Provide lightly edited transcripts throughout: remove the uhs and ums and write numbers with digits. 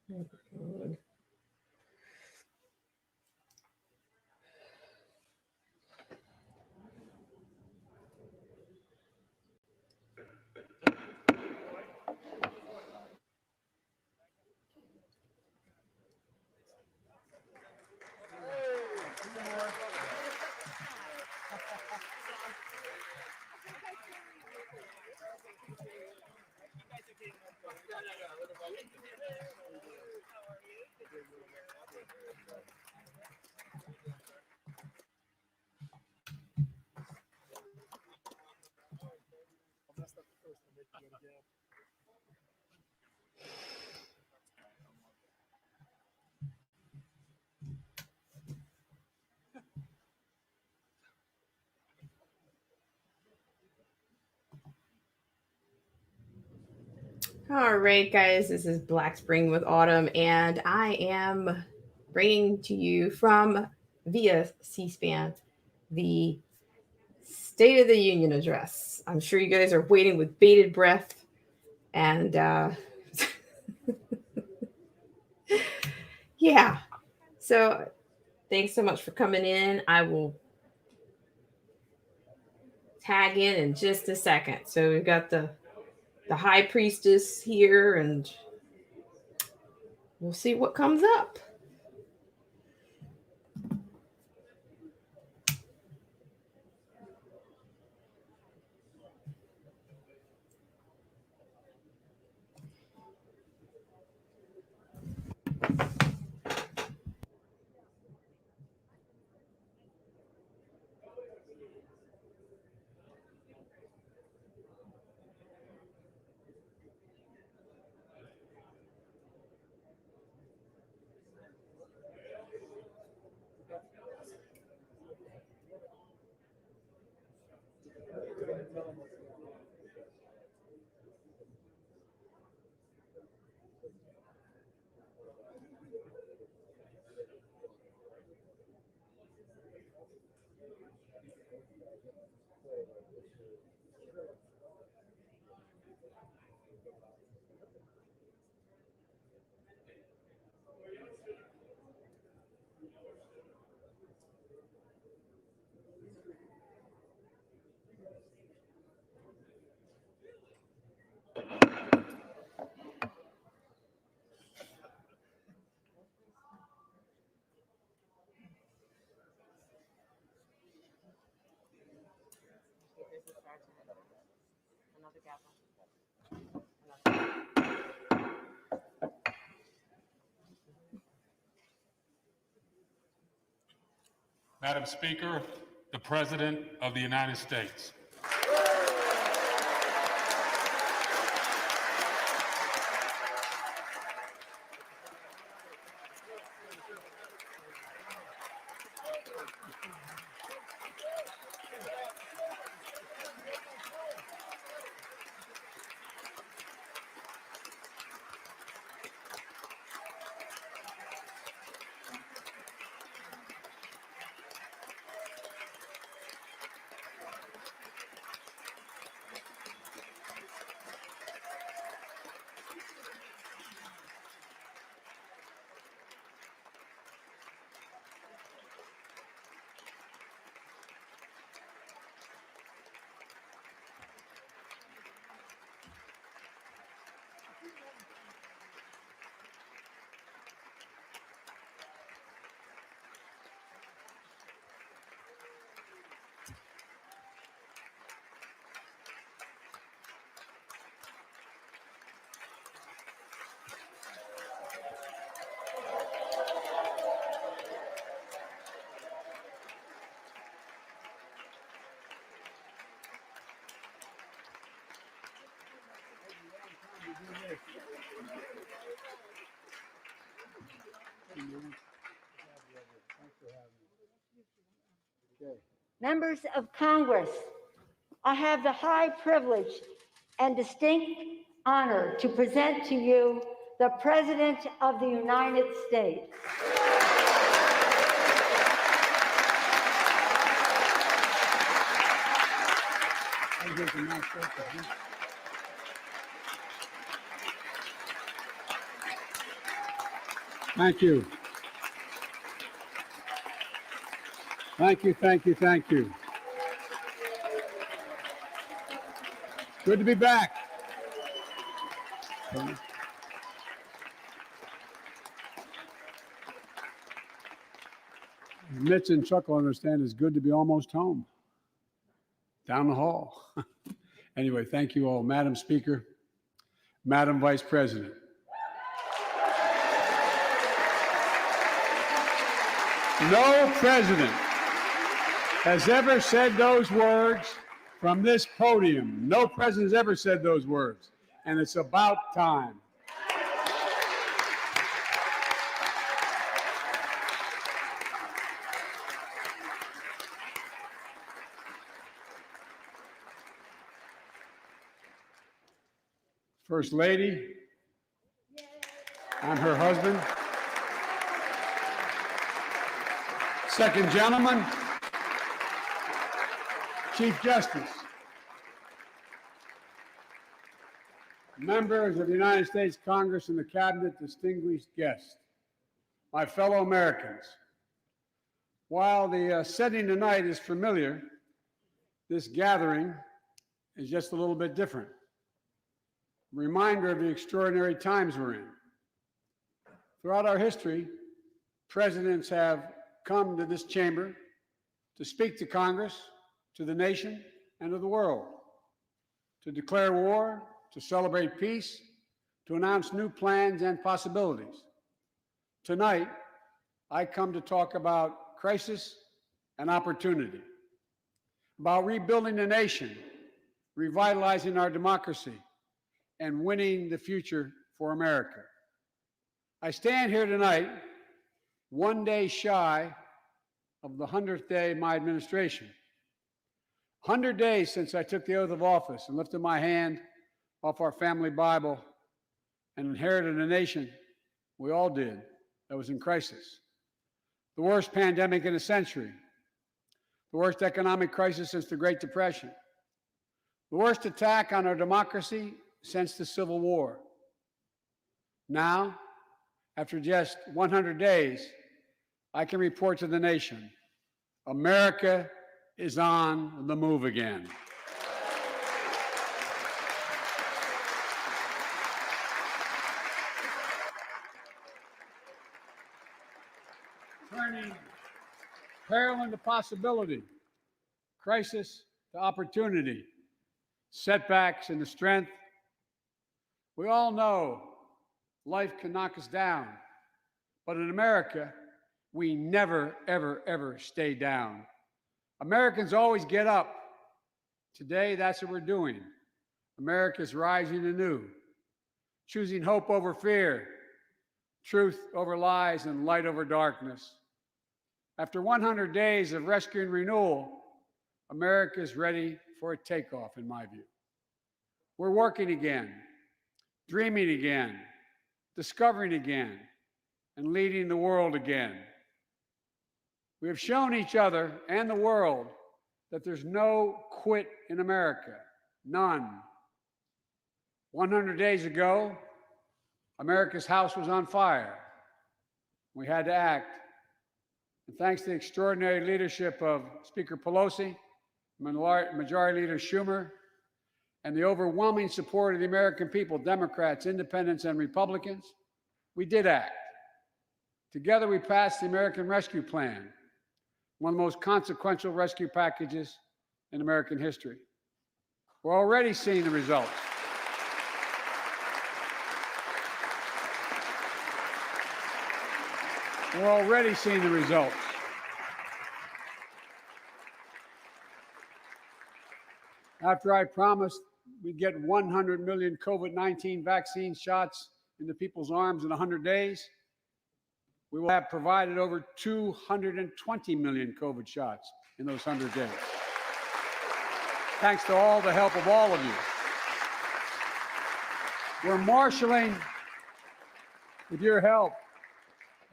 Good. All right, guys, this is Black Spring with Autumn, and I am bringing to you from via C-SPAN the State of the Union address. I'm sure you guys are waiting with bated breath, and yeah. So thanks so much for coming in. I will tag in just a second. So we've got the high priestess here, and we'll see what comes up. Madam Speaker, the President of the United States. Members of Congress, I have the high privilege and distinct honor to present to you the President of the United States. Thank you. Thank you, thank you, thank you. Good to be back. Mitch and Chuck will understand it's good to be almost home. Down the hall. Anyway, thank you all. Madam Speaker, Madam Vice President. No president has ever said those words from this podium. No president has ever said those words. And it's about time. First Lady, I'm her husband. Second Gentleman, Chief Justice, members of the United States Congress and the Cabinet, distinguished guests, my fellow Americans. While the setting tonight is familiar, this gathering is just a little bit different. Reminder of the extraordinary times we're in. Throughout our history, presidents have come to this chamber to speak to Congress, to the nation, and to the world, to declare war, to celebrate peace, to announce new plans and possibilities. Tonight, I come to talk about crisis and opportunity, about rebuilding the nation, revitalizing our democracy, and winning the future for America. I stand here tonight, one day shy of the 100th day of my administration. 100 days since I took the oath of office and lifted my hand off our family Bible and inherited a nation, we all did, that was in crisis. The worst pandemic in a century, the worst economic crisis since the Great Depression, the worst attack on our democracy since the Civil War. Now, after just 100 days, I can report to the nation, America is on the move again. Turning peril into possibility, crisis to opportunity, setbacks into strength. We all know life can knock us down, but in America, we never, ever, ever stay down. Americans always get up. Today, that's what we're doing. America's rising anew, choosing hope over fear, truth over lies, and light over darkness. After 100 days of rescue and renewal, America is ready for a takeoff, in my view. We're working again, dreaming again, discovering again, and leading the world again. We have shown each other and the world that there's no quit in America, none. 100 days ago, America's house was on fire. We had to act. And thanks to the extraordinary leadership of Speaker Pelosi, Majority Leader Schumer, and the overwhelming support of the American people, Democrats, Independents, and Republicans, we did act. Together, we passed the American Rescue Plan, one of the most consequential rescue packages in American history. We're already seeing the results. We're already seeing the results. After I promised we'd get 100 million COVID-19 vaccine shots into people's arms in 100 days, we will have provided over 220 million COVID shots in those 100 days. Thanks to all the help of all of you. We're marshaling, with your help,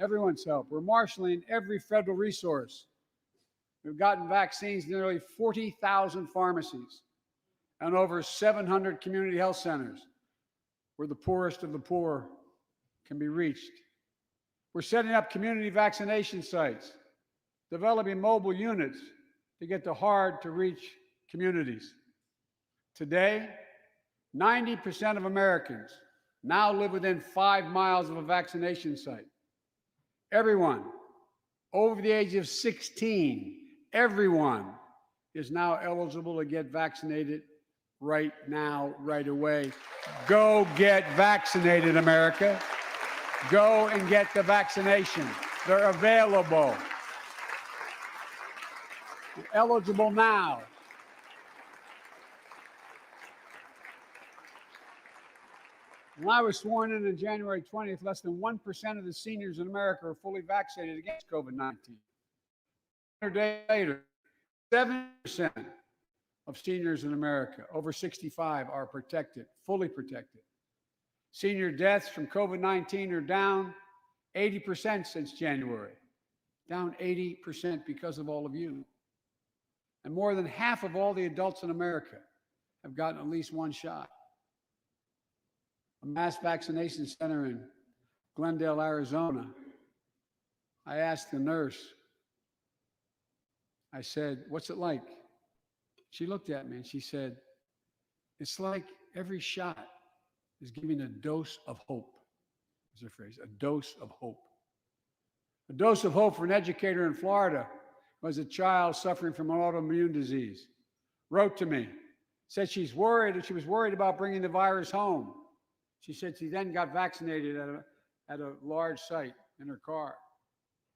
everyone's help, we're marshaling every federal resource. We've gotten vaccines to nearly 40,000 pharmacies, and over 700 community health centers where the poorest of the poor can be reached. We're setting up community vaccination sites, developing mobile units to get to hard-to-reach communities. Today, 90% of Americans now live within 5 miles of a vaccination site. Everyone over the age of 16, everyone is now eligible to get vaccinated right now, right away. Go get vaccinated, America. Go and get the vaccination. They're available. You're eligible now. When I was sworn in on January 20th, less than 1% of the seniors in America are fully vaccinated against COVID-19. 100 days later, 7% of seniors in America over 65 are protected, fully protected. Senior deaths from COVID-19 are down 80% since January, down 80% because of all of you. And more than half of all the adults in America have gotten at least one shot. A mass vaccination center in Glendale, Arizona, I asked the nurse, I said, "What's it like?" She looked at me and she said, "It's like every shot is giving a dose of hope," is her phrase, a dose of hope. A dose of hope for an educator in Florida who has a child suffering from an autoimmune disease. Wrote to me, said she was worried about bringing the virus home. She said she then got vaccinated at a large site in her car.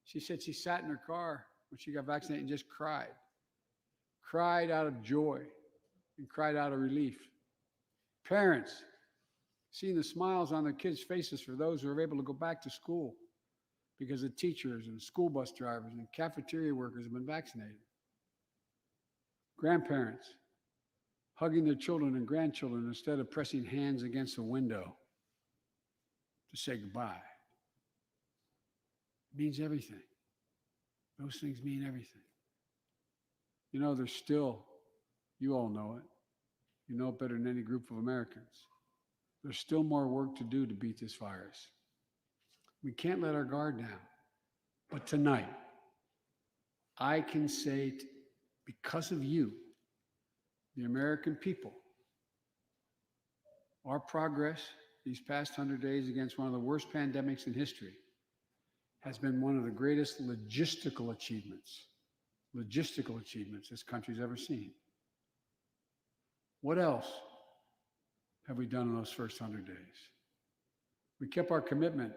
She said she sat in her car when she got vaccinated and just cried out of joy and cried out of relief. Parents, seeing the smiles on their kids' faces for those who are able to go back to school because the teachers and school bus drivers and cafeteria workers have been vaccinated. Grandparents, hugging their children and grandchildren instead of pressing hands against a window to say goodbye. It means everything. Those things mean everything. You know, there's still, you all know it, you know it better than any group of Americans. There's still more work to do to beat this virus. We can't let our guard down. But tonight, I can say, because of you, the American people, our progress these past 100 days against one of the worst pandemics in history has been one of the greatest logistical achievements this country's ever seen. What else have we done in those first 100 days? We kept our commitment,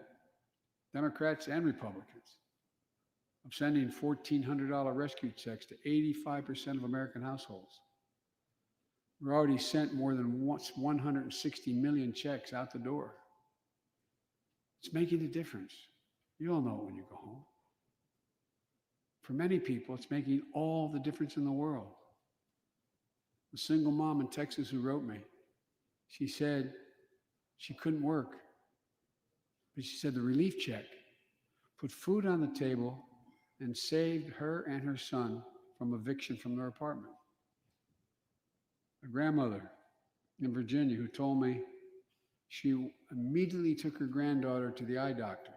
Democrats and Republicans, of sending $1,400 rescue checks to 85% of American households. We've already sent more than 160 million checks out the door. It's making a difference. You all know it when you go home. For many people, it's making all the difference in the world. A single mom in Texas who wrote me, she said she couldn't work, but she said the relief check put food on the table and saved her and her son from eviction from their apartment. A grandmother in Virginia who told me she immediately took her granddaughter to the eye doctor,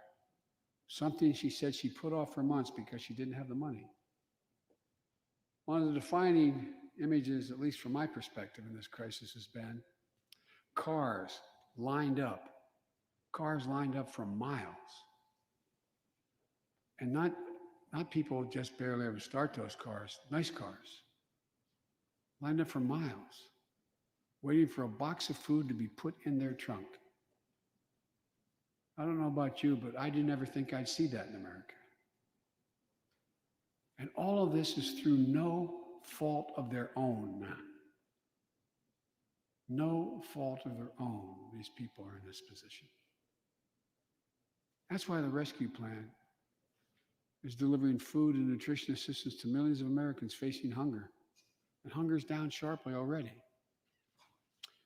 something she said she put off for months because she didn't have the money. One of the defining images, at least from my perspective in this crisis, has been cars lined up for miles. And not people just barely able to start those cars, nice cars, lined up for miles, waiting for a box of food to be put in their trunk. I don't know about you, but I didn't ever think I'd see that in America. And all of this is through no fault of their own, man. No fault of their own, these people are in this position. That's why the rescue plan is delivering food and nutrition assistance to millions of Americans facing hunger. And hunger is down sharply already.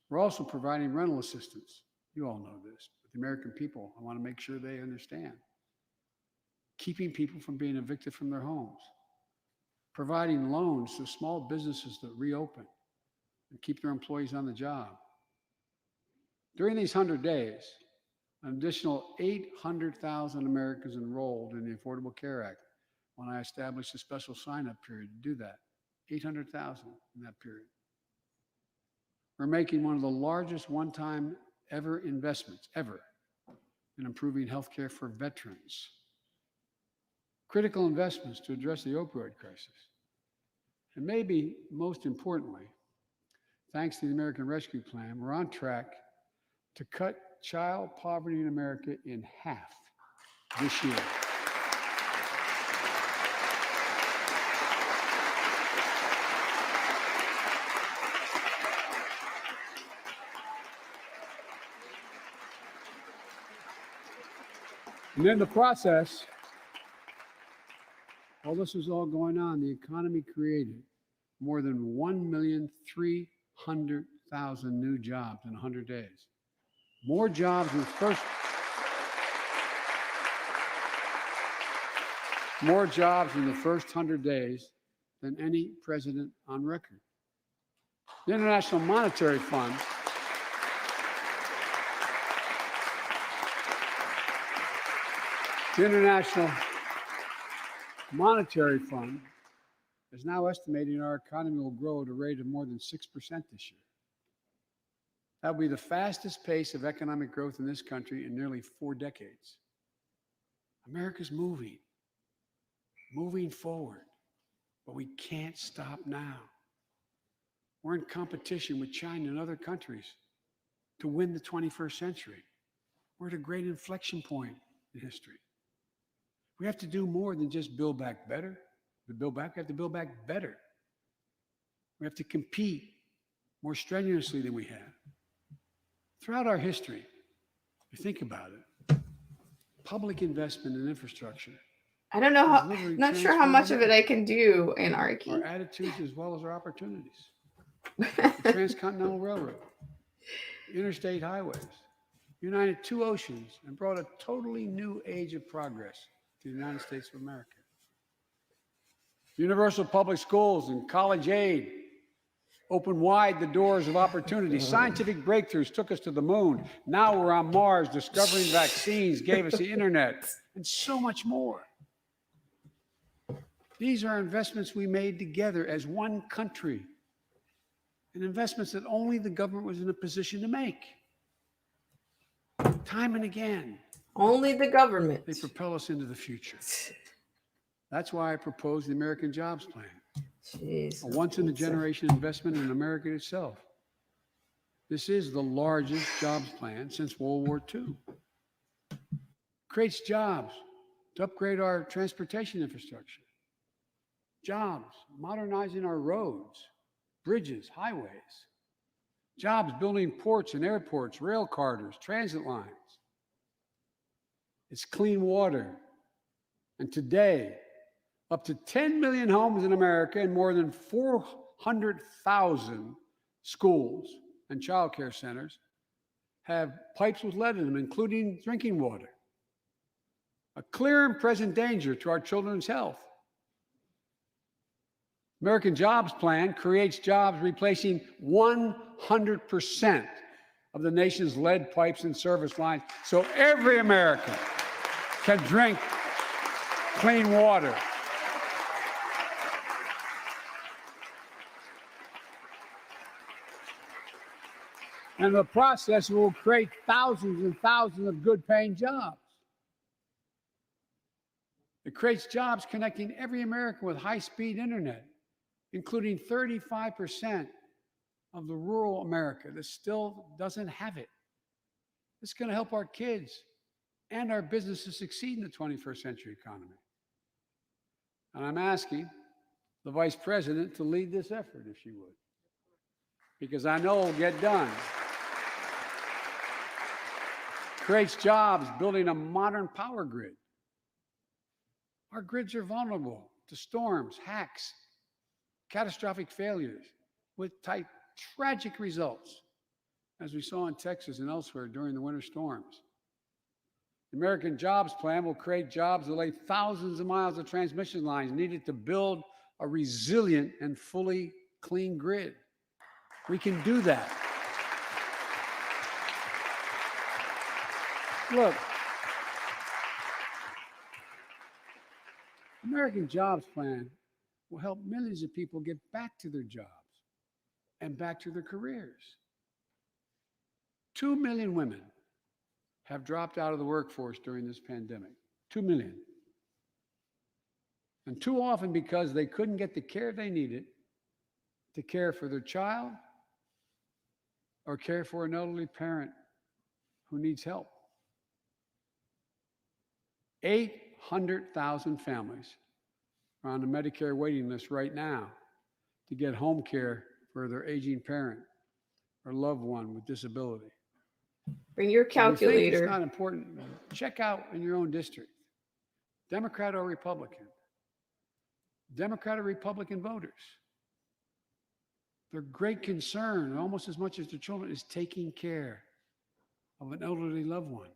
We're also providing rental assistance. You all know this, but the American people, I want to make sure they understand. Keeping people from being evicted from their homes. Providing loans to small businesses that reopen. and keep their employees on the job. During these 100 days, an additional 800,000 Americans enrolled in the Affordable Care Act when I established a special sign-up period to do that. 800,000 in that period. We're making one of the largest one-time ever investments, ever, in improving healthcare for veterans. Critical investments to address the opioid crisis. And maybe most importantly, thanks to the American Rescue Plan, we're on track to cut child poverty in America in half this year. And in the process, while this was all going on, the economy created more than 1,300,000 new jobs in 100 days. More jobs in the first 100 days than any president on record. The International Monetary Fund is now estimating our economy will grow at a rate of more than 6% this year. That will be the fastest pace of economic growth in this country in nearly 4 decades. America's moving forward, but we can't stop now. We're in competition with China and other countries to win the 21st century. We're at a great inflection point in history. We have to do more than just build back better. We have to build back better. We have to compete more strenuously than we have. Throughout our history, if you think about it, public investment in infrastructure. I don't know how, not sure how much of it I can do in Arky. Our attitudes as well as our opportunities. The Transcontinental Railroad, interstate highways, united 2 oceans, and brought a totally new age of progress to the United States of America. Universal public schools and college aid opened wide the doors of opportunity. Scientific breakthroughs took us to the moon. Now we're on Mars, discovering vaccines, gave us the internet, and so much more. These are investments we made together as one country, and investments that only the government was in a position to make. Time and again. Only the government. They propel us into the future. That's why I proposed the American Jobs Plan. Jeez, A once-in-a-generation investment in America itself. This is the largest jobs plan since World War II. Creates jobs to upgrade our transportation infrastructure. Jobs modernizing our roads, bridges, highways. Jobs building ports and airports, rail corridors, transit lines. It's clean water. And today, up to 10 million homes in America and more than 400,000 schools and child care centers have pipes with lead in them, including drinking water. A clear and present danger to our children's health. American Jobs Plan creates jobs replacing 100% of the nation's lead pipes and service lines, so every American can drink clean water. And in the process, it will create thousands and thousands of good-paying jobs. It creates jobs connecting every American with high-speed internet, including 35% of the rural America that still doesn't have it. It's going to help our kids and our businesses succeed in the 21st century economy. And I'm asking the Vice President to lead this effort, if she would, because I know it'll get done. Creates jobs building a modern power grid. Our grids are vulnerable to storms, hacks, catastrophic failures with tragic results, as we saw in Texas and elsewhere during the winter storms. The American Jobs Plan will create jobs that lay thousands of miles of transmission lines needed to build a resilient and fully clean grid. We can do that. Look, American Jobs Plan will help millions of people get back to their jobs and back to their careers. 2 million women have dropped out of the workforce during this pandemic. 2 million. And too often because they couldn't get the care they needed to care for their child or care for an elderly parent who needs help. 800,000 families are on the Medicare waiting list right now to get home care for their aging parent or loved one with disability. Bring your If you think calculator. it's not important, check out in your own district, Democrat or Republican. Democrat or Republican voters. Their great concern, almost as much as their children, is taking care of an elderly loved one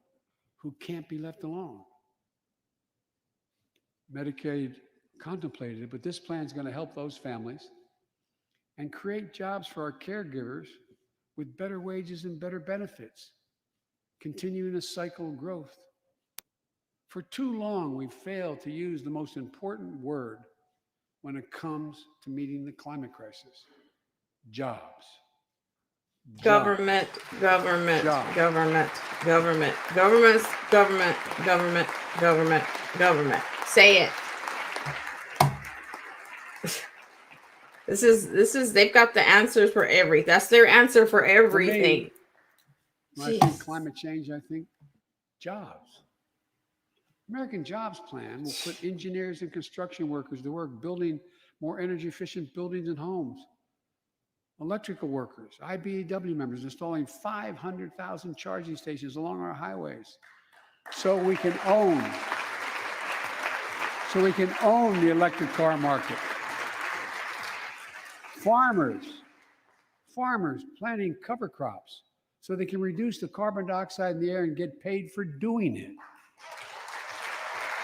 who can't be left alone. Medicaid contemplated it, but this plan is going to help those families and create jobs for our caregivers with better wages and better benefits, continuing a cycle of growth. For too long, we've failed to use the most important word when it comes to meeting the climate crisis: jobs. Government, government, Jobs. government, government, government, government, government, government, government. Say it. This is they've got the answers for everything. That's their answer for everything. When I think climate change, I think jobs. American Jobs Plan will put engineers and construction workers to work building more energy efficient buildings and homes. Electrical workers, IBEW members installing 500,000 charging stations along our highways so we can own the electric car market. Farmers planting cover crops so they can reduce the carbon dioxide in the air and get paid for doing it.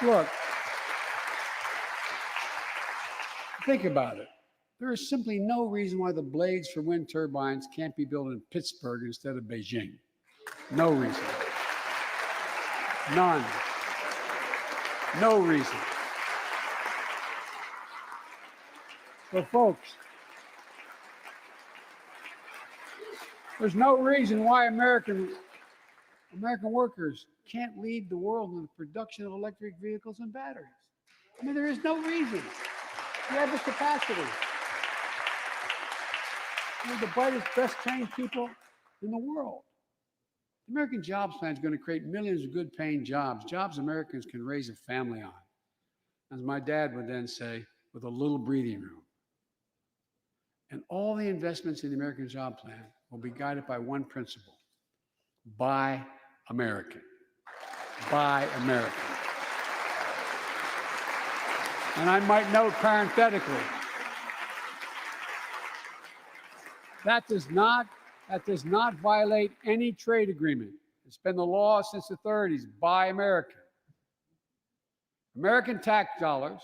Look, think about it. There is simply no reason why the blades for wind turbines can't be built in Pittsburgh instead of Beijing. No reason. None. No reason. But folks, there's no reason why American workers can't lead the world in the production of electric vehicles and batteries. I mean, there is no reason. We have the capacity. We're the brightest, best trained people in the world. The American Jobs Plan is going to create millions of good paying jobs Americans can raise a family on. As my dad would then say, with a little breathing room. And all the investments in the American Job Plan will be guided by one principle: buy American. Buy American. And I might note parenthetically, that does not violate any trade agreement. It's been the law since the 30s. Buy American. American tax dollars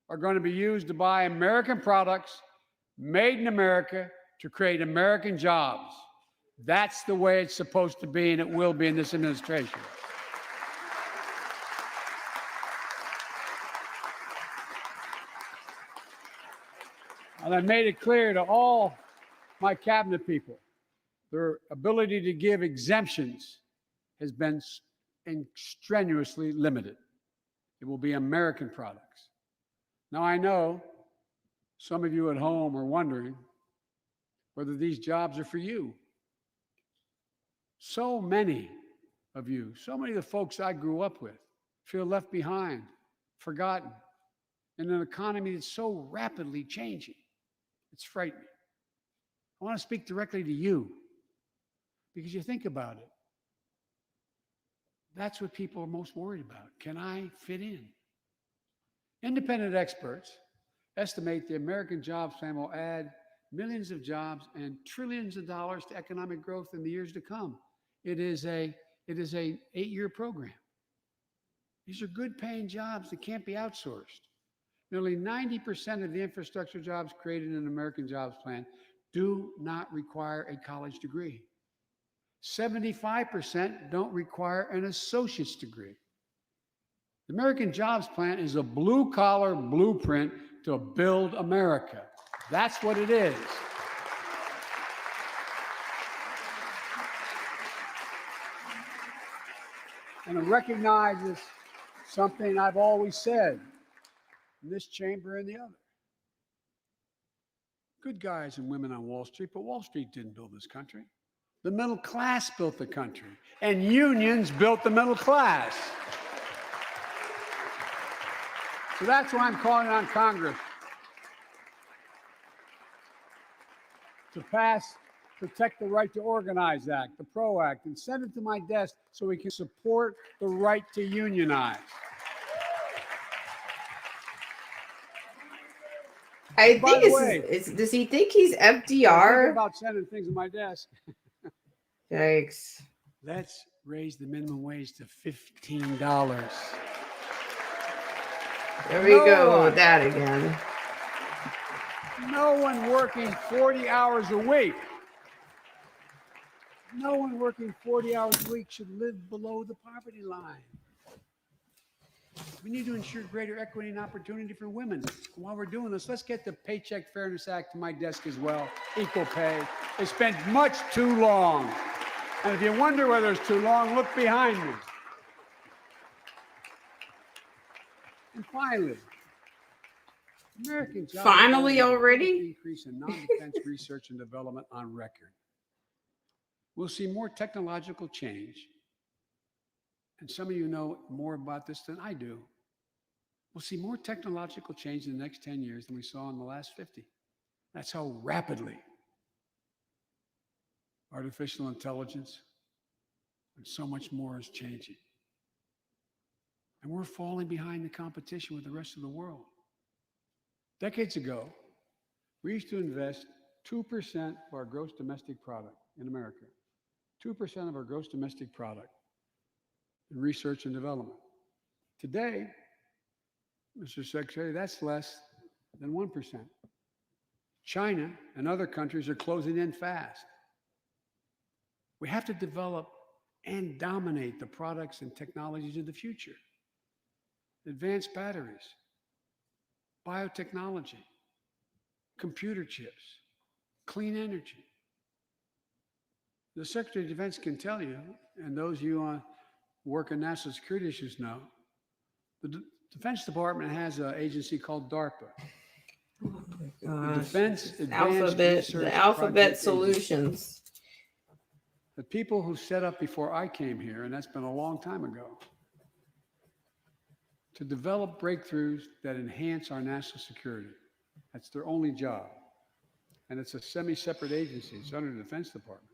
are going to be used to buy American products made in America to create American jobs. That's the way it's supposed to be, and it will be in this administration. And I made it clear to all my cabinet people, their ability to give exemptions has been strenuously limited. It will be American products. Now, I know some of you at home are wondering whether these jobs are for you. So many of you, so many of the folks I grew up with, feel left behind, forgotten, in an economy that's so rapidly changing. It's frightening. I want to speak directly to you because you think about it. That's what people are most worried about. Can I fit in? Independent experts estimate the American Jobs Plan will add millions of jobs and trillions of dollars to economic growth in the years to come. It is a 8-year program. These are good paying jobs that can't be outsourced. Nearly 90% of the infrastructure jobs created in the American Jobs Plan do not require a college degree. 75% don't require an associate's degree. The American Jobs Plan is a blue-collar blueprint to build America. That's what it is. And it recognizes something I've always said in this chamber and the other. Good guys and women on Wall Street, but Wall Street didn't build this country. The middle class built the country, and unions built the middle class. So that's why I'm calling on Congress to pass Protect the Right to Organize Act, the PRO Act, and send it to my desk so we can support the right to unionize. I By think the way, does he think he's I'm thinking FDR? about sending things to my desk. Yikes. Let's raise the minimum wage to $15. There we go with that again. No one working 40 hours a week. No one working 40 hours a week should live below the poverty line. We need to ensure greater equity and opportunity for women. While we're doing this, let's get the Paycheck Fairness Act to my desk as well. Equal pay. It's been much too long. And if you wonder whether it's too long, look behind me. And finally, American jobs Finally are the already? biggest increase in non-defense research and development on record. We'll see more technological change. And some of you know more about this than I do. We'll see more technological change in the next 10 years than we saw in the last 50. That's how rapidly artificial intelligence and so much more is changing. And we're falling behind the competition with the rest of the world. Decades ago, we used to invest 2% of our gross domestic product in America, 2% of our gross domestic product in research and development. Today, Mr. Secretary, that's less than 1%. China and other countries are closing in fast. We have to develop and dominate the products and technologies of the future. Advanced batteries, biotechnology, computer chips, clean energy. The Secretary of Defense can tell you, and those of you who work in national security issues know, the Defense Department has an agency called DARPA. Oh my The gosh. Defense Advanced Research The Alphabet Project Agency. Solutions. The people who set up before I came here, and that's been a long time ago, to develop breakthroughs that enhance our national security. That's their only job. And it's a semi-separate agency. It's under the Defense Department.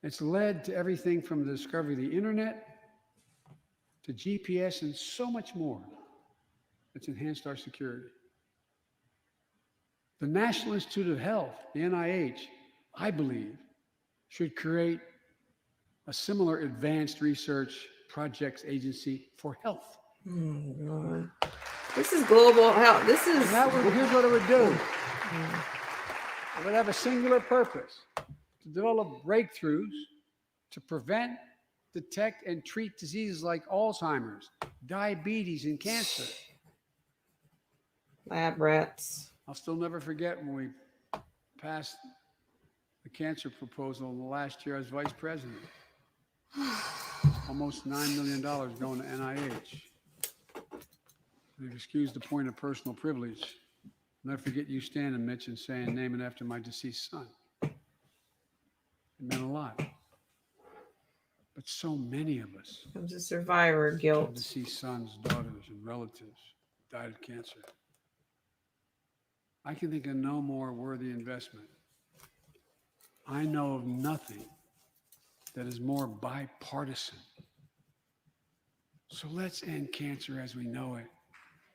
It's led to everything from the discovery of the internet to GPS and so much more. It's enhanced our security. The National Institute of Health, the NIH, I believe, should create a similar advanced research projects agency for health. Oh my God. This is global health. This is. Here's what it would do. It would have a singular purpose: to develop breakthroughs to prevent, detect, and treat diseases like Alzheimer's, diabetes, and cancer. Lab rats. I'll still never forget when we passed the cancer proposal in the last year as vice president. Almost $9 million going to NIH. You've excused the point of personal privilege. I'll never forget you standing, Mitch, and saying, name it after my deceased son. It meant a lot. But so many of us Comes a survivor have guilt. deceased sons, daughters, and relatives died of cancer. I can think of no more worthy investment. I know of nothing that is more bipartisan. So let's end cancer as we know it.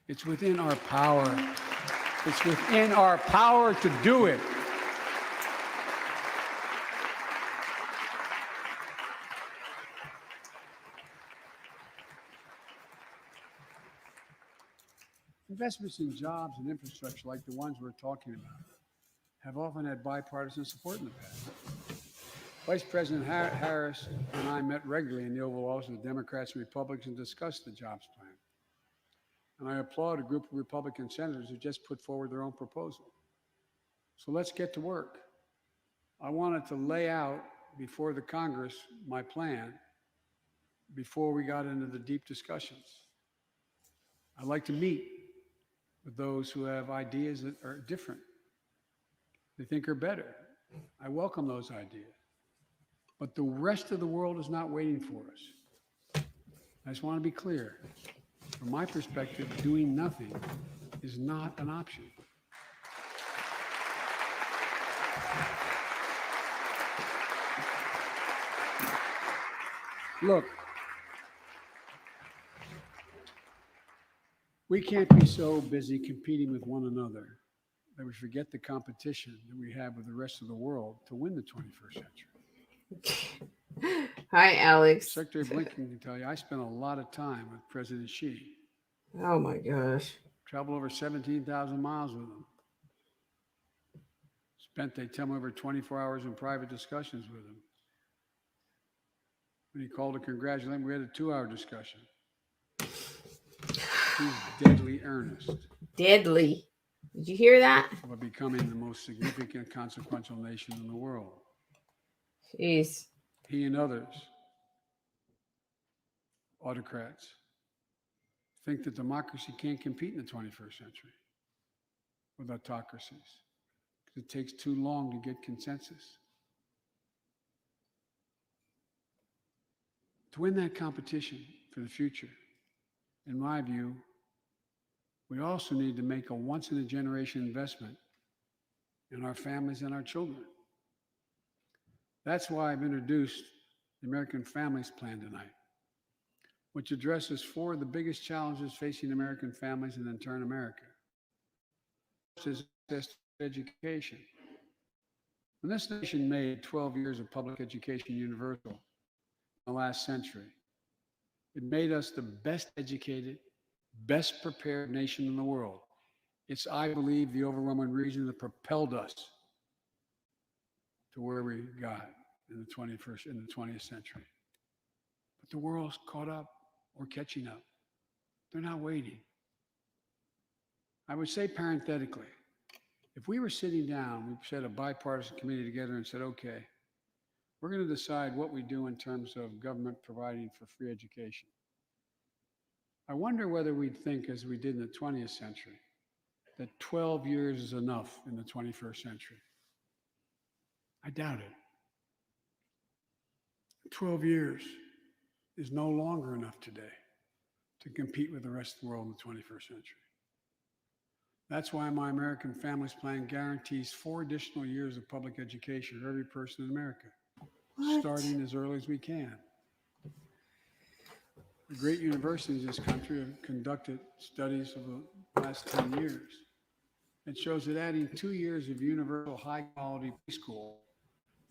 It's within our power. It's within our power to do it. Investments in jobs and infrastructure like the ones we're talking about have often had bipartisan support in the past. Vice President Harris and I met regularly in the Oval Office with Democrats and Republicans and discussed the jobs plan. And I applaud a group of Republican senators who just put forward their own proposal. So let's get to work. I wanted to lay out before the Congress my plan before we got into the deep discussions. I'd like to meet with those who have ideas that are different, they think are better. I welcome those ideas. But the rest of the world is not waiting for us. I just want to be clear. From my perspective, doing nothing is not an option. Look, we can't be so busy competing with one another that we forget the competition that we have with the rest of the world to win the 21st century. Hi, Alex. Secretary Blinken can tell you, I spent a lot of time with President Xi. Oh my gosh. Traveled over 17,000 miles with him. Spent, they tell me, over 24 hours in private discussions with him. When he called to congratulate him, we had a 2-hour discussion. He's deadly earnest. Deadly. Did you hear that? About becoming the most significant, consequential nation in the world. Jeez. He and others, autocrats, think that democracy can't compete in the 21st century with autocracies because it takes too long to get consensus. To win that competition for the future, in my view, we also need to make a once-in-a-generation investment in our families and our children. That's why I've introduced the American Families Plan tonight, which addresses 4 of the biggest challenges facing American families and in turn America. First is access to education. When this nation made 12 years of public education universal in the last century, it made us the best educated, best prepared nation in the world. It's, I believe, the overwhelming reason that propelled us to where we got in the 20th century. But the world's caught up or catching up. They're not waiting. I would say parenthetically, if we were sitting down, we set a bipartisan committee together and said, okay, we're going to decide what we do in terms of government providing for free education. I wonder whether we'd think, as we did in the 20th century, that 12 years is enough in the 21st century. I doubt it. 12 years is no longer enough today to compete with the rest of the world in the 21st century. That's why my American Families Plan guarantees 4 additional years of public education for every person in America, starting as early as we can. The great universities in this country have conducted studies of the last 10 years. It shows that adding 2 years of universal high-quality preschool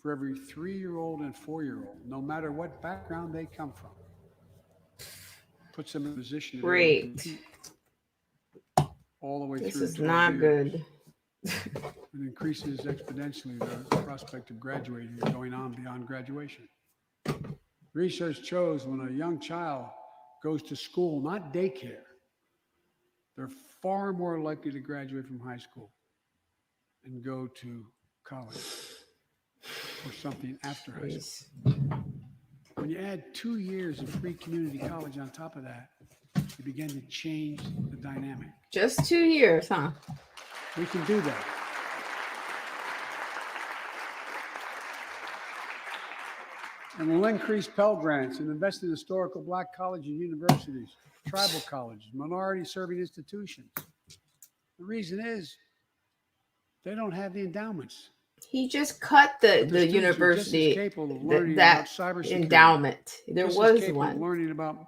for every 3-year-old and 4-year-old, no matter what background they come from, puts them in a position to compete all the way through. This is not good. It increases exponentially the prospect of graduating or going on beyond graduation. Research shows when a young child goes to school, not daycare, they're far more likely to graduate from high school and go to college or something after high school. When you add 2 years of free community college on top of that, you begin to change the dynamic. Just 2 years, huh? We can do that. And we'll increase Pell Grants and invest in historical Black colleges and universities, tribal colleges, minority-serving institutions. The reason is they don't have the endowments. He just cut the But students are university, just as capable of learning that about cybersecurity, endowment. There just as was capable of one. learning about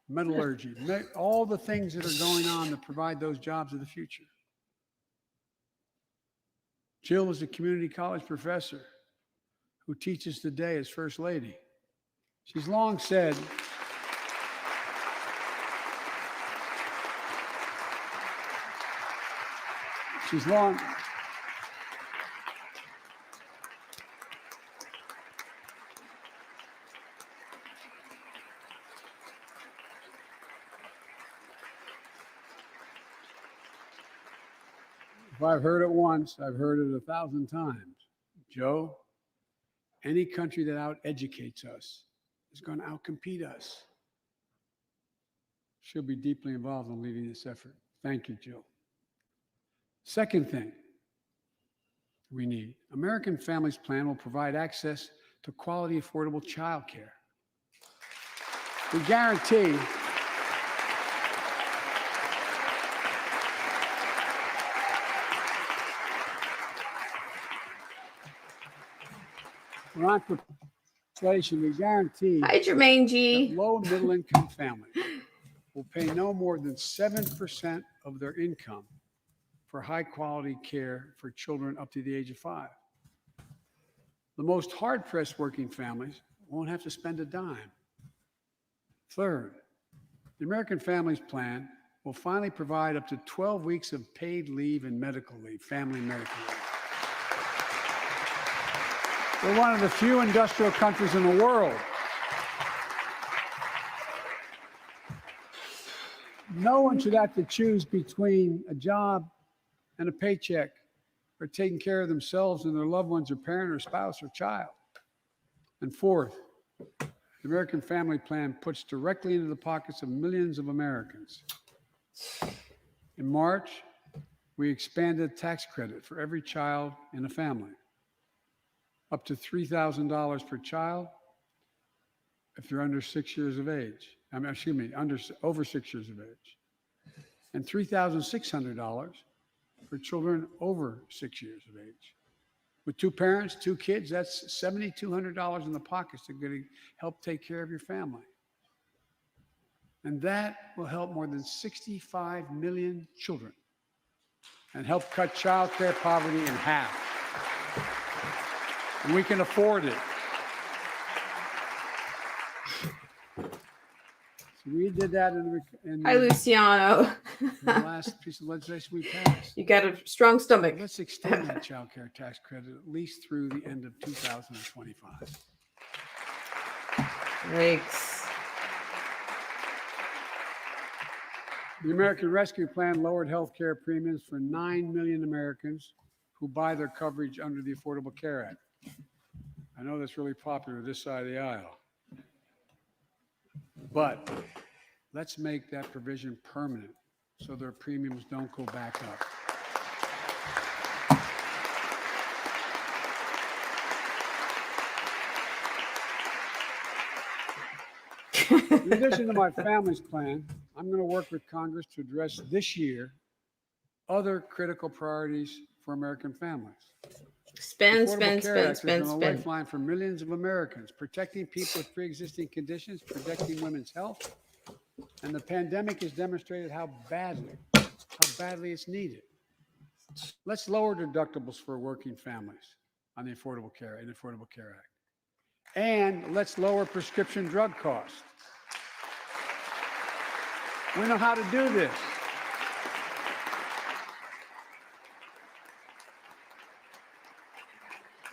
metallurgy, all the things that are going on to provide those jobs of the future. Jill is a community college professor who teaches today as First Lady. She's long said, I've heard it once, I've heard it 1,000 times. Joe, any country that out-educates us is going to outcompete us. She'll be deeply involved in leading this effort. Thank you, Jill. Second thing we need, American Families Plan will provide access to quality, affordable child care. We guarantee we're on for legislation. We guarantee Hi, Jermaine that G. low and middle income families will pay no more than 7% of their income for high quality care for children up to the age of 5. The most hard pressed working families won't have to spend a dime. Third, the American Families Plan will finally provide up to 12 weeks of paid leave and medical leave, family medical leave. We're one of the few industrial countries in the world. No one should have to choose between a job and a paycheck or taking care of themselves and their loved ones or parent or spouse or child. And fourth, the American Family Plan puts directly into the pockets of millions of Americans. In March, we expanded tax credit for every child in a family, up to $3,000 per child if you're under 6 years of age. Over 6 years of age, and $3,600 for children over 6 years of age. With 2 parents, 2 kids, that's $7,200 in the pockets that are going to help take care of your family. And that will help more than 65 million children and help cut child care poverty in half. And we can afford it. So we did that in Hi, Luciano. the last piece of legislation we passed. You got a strong stomach. Let's extend that child care tax credit at least through the end of 2025. Thanks. The American Rescue Plan lowered health care premiums for 9 million Americans who buy their coverage under the Affordable Care Act. I know that's really popular this side of the aisle. But let's make that provision permanent so their premiums don't go back up. In addition to my family's plan, I'm going to work with Congress to address this year other critical priorities for American families. Spend, Affordable spend, Care spend, Act has spend, been a spend. lifeline for millions of Americans, protecting people with pre-existing conditions, protecting women's health, and the pandemic has demonstrated how badly it's needed. Let's lower deductibles for working families on the Affordable Care Act. And let's lower prescription drug costs. We know how to do this.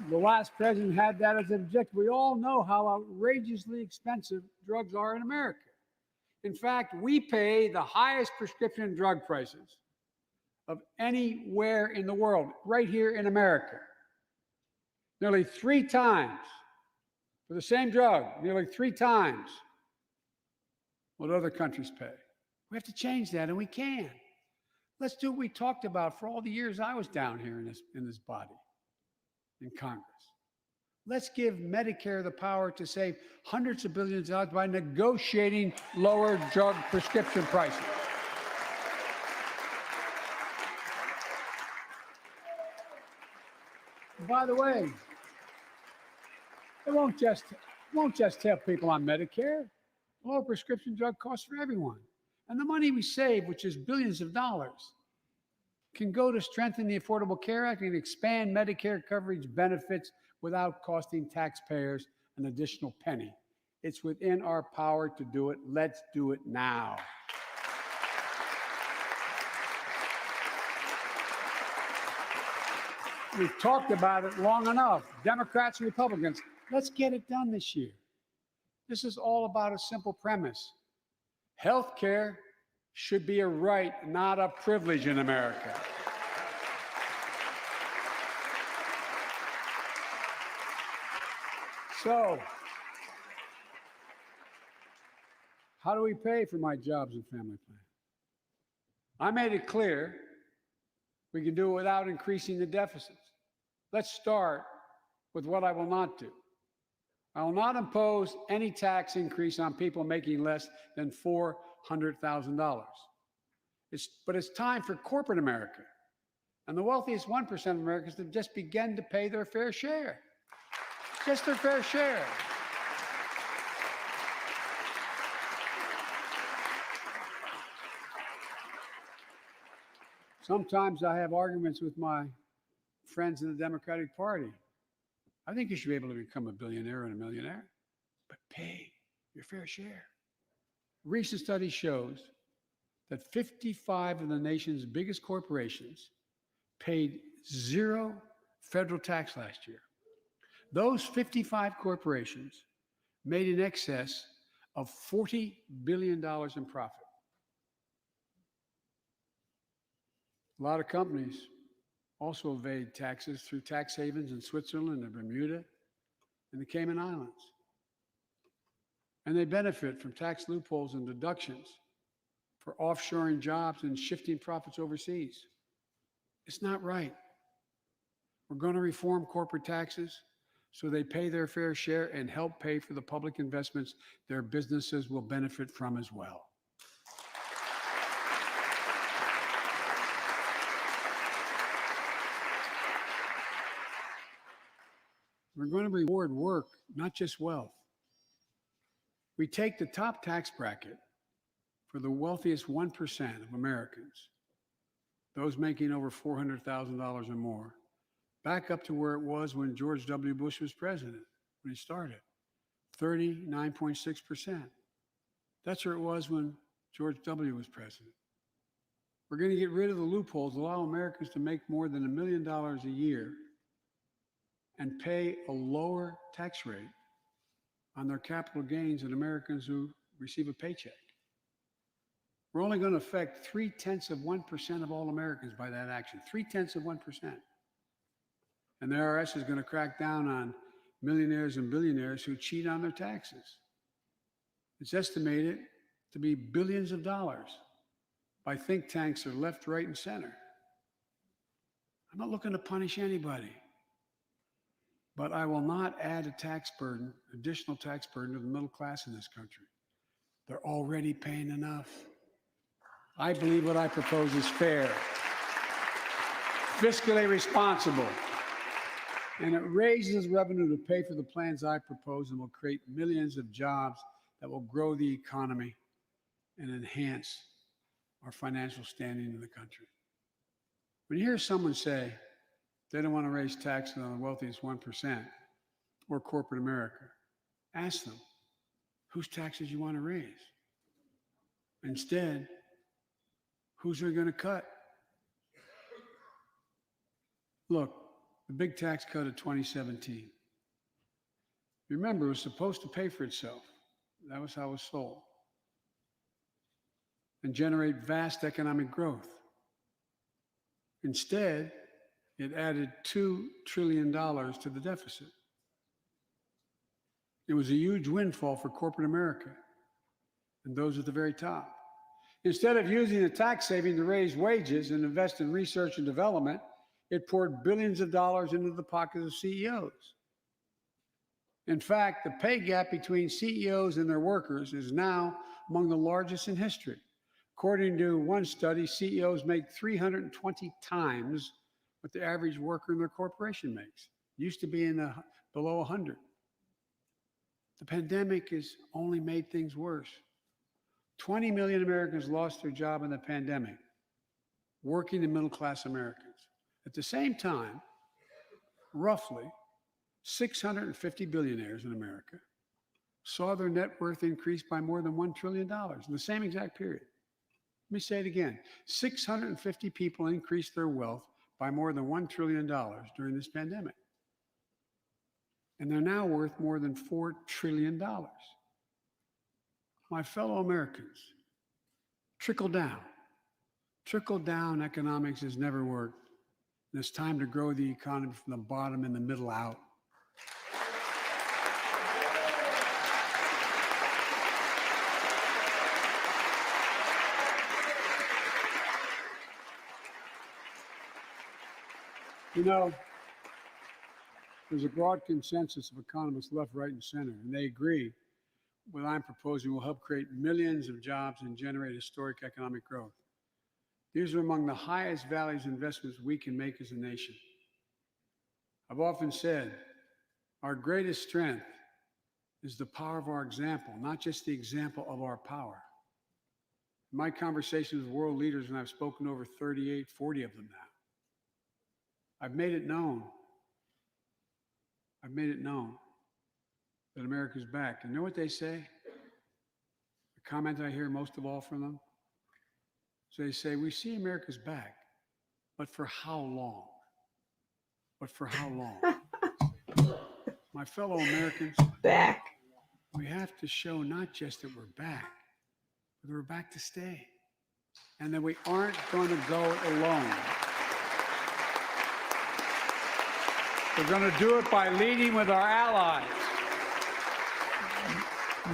The last president had that as an objective. We all know how outrageously expensive drugs are in America. In fact, we pay the highest prescription drug prices of anywhere in the world, right here in America. Nearly 3 times for the same drug, nearly 3 times what other countries pay. We have to change that, and we can. Let's do what we talked about for all the years I was down here in this body, in Congress. Let's give Medicare the power to save hundreds of billions of dollars by negotiating lower drug prescription prices. By the way, it won't just help people on Medicare. Lower prescription drug costs for everyone. And the money we save, which is billions of dollars, can go to strengthen the Affordable Care Act and expand Medicare coverage benefits without costing taxpayers an additional penny. It's within our power to do it. Let's do it now. We've talked about it long enough, Democrats and Republicans. Let's get it done this year. This is all about a simple premise. Health care should be a right, not a privilege in America. So, how do we pay for my jobs and family plan? I made it clear we can do it without increasing the deficits. Let's start with what I will not do. I will not impose any tax increase on people making less than $400,000. But it's time for corporate America and the wealthiest 1% of Americans to just begin to pay their fair share. Just their fair share. Sometimes I have arguments with my friends in the Democratic Party. I think you should be able to become a billionaire and a millionaire, but pay your fair share. A recent study shows that 55 of the nation's biggest corporations paid zero federal tax last year. Those 55 corporations made in excess of $40 billion in profit. A lot of companies also evade taxes through tax havens in Switzerland and Bermuda and the Cayman Islands. And they benefit from tax loopholes and deductions for offshoring jobs and shifting profits overseas. It's not right. We're going to reform corporate taxes so they pay their fair share and help pay for the public investments their businesses will benefit from as well. We're going to reward work, not just wealth. We take the top tax bracket for the wealthiest 1% of Americans, those making over $400,000 or more, back up to where it was when George W. Bush was president, when he started, 39.6%. That's where it was when George W. was president. We're going to get rid of the loopholes, allow Americans to make more than $1 million a year and pay a lower tax rate on their capital gains than Americans who receive a paycheck. We're only going to affect 0.3% of all Americans by that action, 0.3%. And the IRS is going to crack down on millionaires and billionaires who cheat on their taxes. It's estimated to be billions of dollars by think tanks that are left, right, and center. I'm not looking to punish anybody. But I will not add a tax burden, additional tax burden to the middle class in this country. They're already paying enough. I believe what I propose is fair, fiscally responsible, and it raises revenue to pay for the plans I propose and will create millions of jobs that will grow the economy and enhance our financial standing in the country. When you hear someone say, they don't want to raise taxes on the wealthiest 1% or corporate America, ask them, whose taxes you want to raise? Instead, whose are you going to cut? Look, the big tax cut of 2017. Remember, it was supposed to pay for itself. That was how it was sold. And generate vast economic growth. Instead, it added $2 trillion to the deficit. It was a huge windfall for corporate America and those at the very top. Instead of using the tax saving to raise wages and invest in research and development, it poured billions of dollars into the pockets of CEOs. In fact, the pay gap between CEOs and their workers is now among the largest in history. According to one study, CEOs make 320 times what the average worker in their corporation makes. Used to be below 100. The pandemic has only made things worse. 20 million Americans lost their job in the pandemic, working and middle-class Americans. At the same time, roughly 650 billionaires in America saw their net worth increase by more than $1 trillion in the same exact period. Let me say it again. 650 people increased their wealth by more than $1 trillion during this pandemic. And they're now worth more than $4 trillion. My fellow Americans, trickle down economics has never worked. And it's time to grow the economy from the bottom and the middle out. You know, there's a broad consensus of economists left, right, and center, and they agree what I'm proposing will help create millions of jobs and generate historic economic growth. These are among the highest values investments we can make as a nation. I've often said our greatest strength is the power of our example, not just the example of our power. In my conversations with world leaders, and I've spoken to over 38, 40 of them now, I've made it known that America's back. And you know what they say? The comment I hear most of all from them? So they say, we see America's back, but for how long? But for how long? My fellow Americans, Back. we have to show not just that we're back, but we're back to stay. And that we aren't going to go alone. We're going to do it by leading with our allies.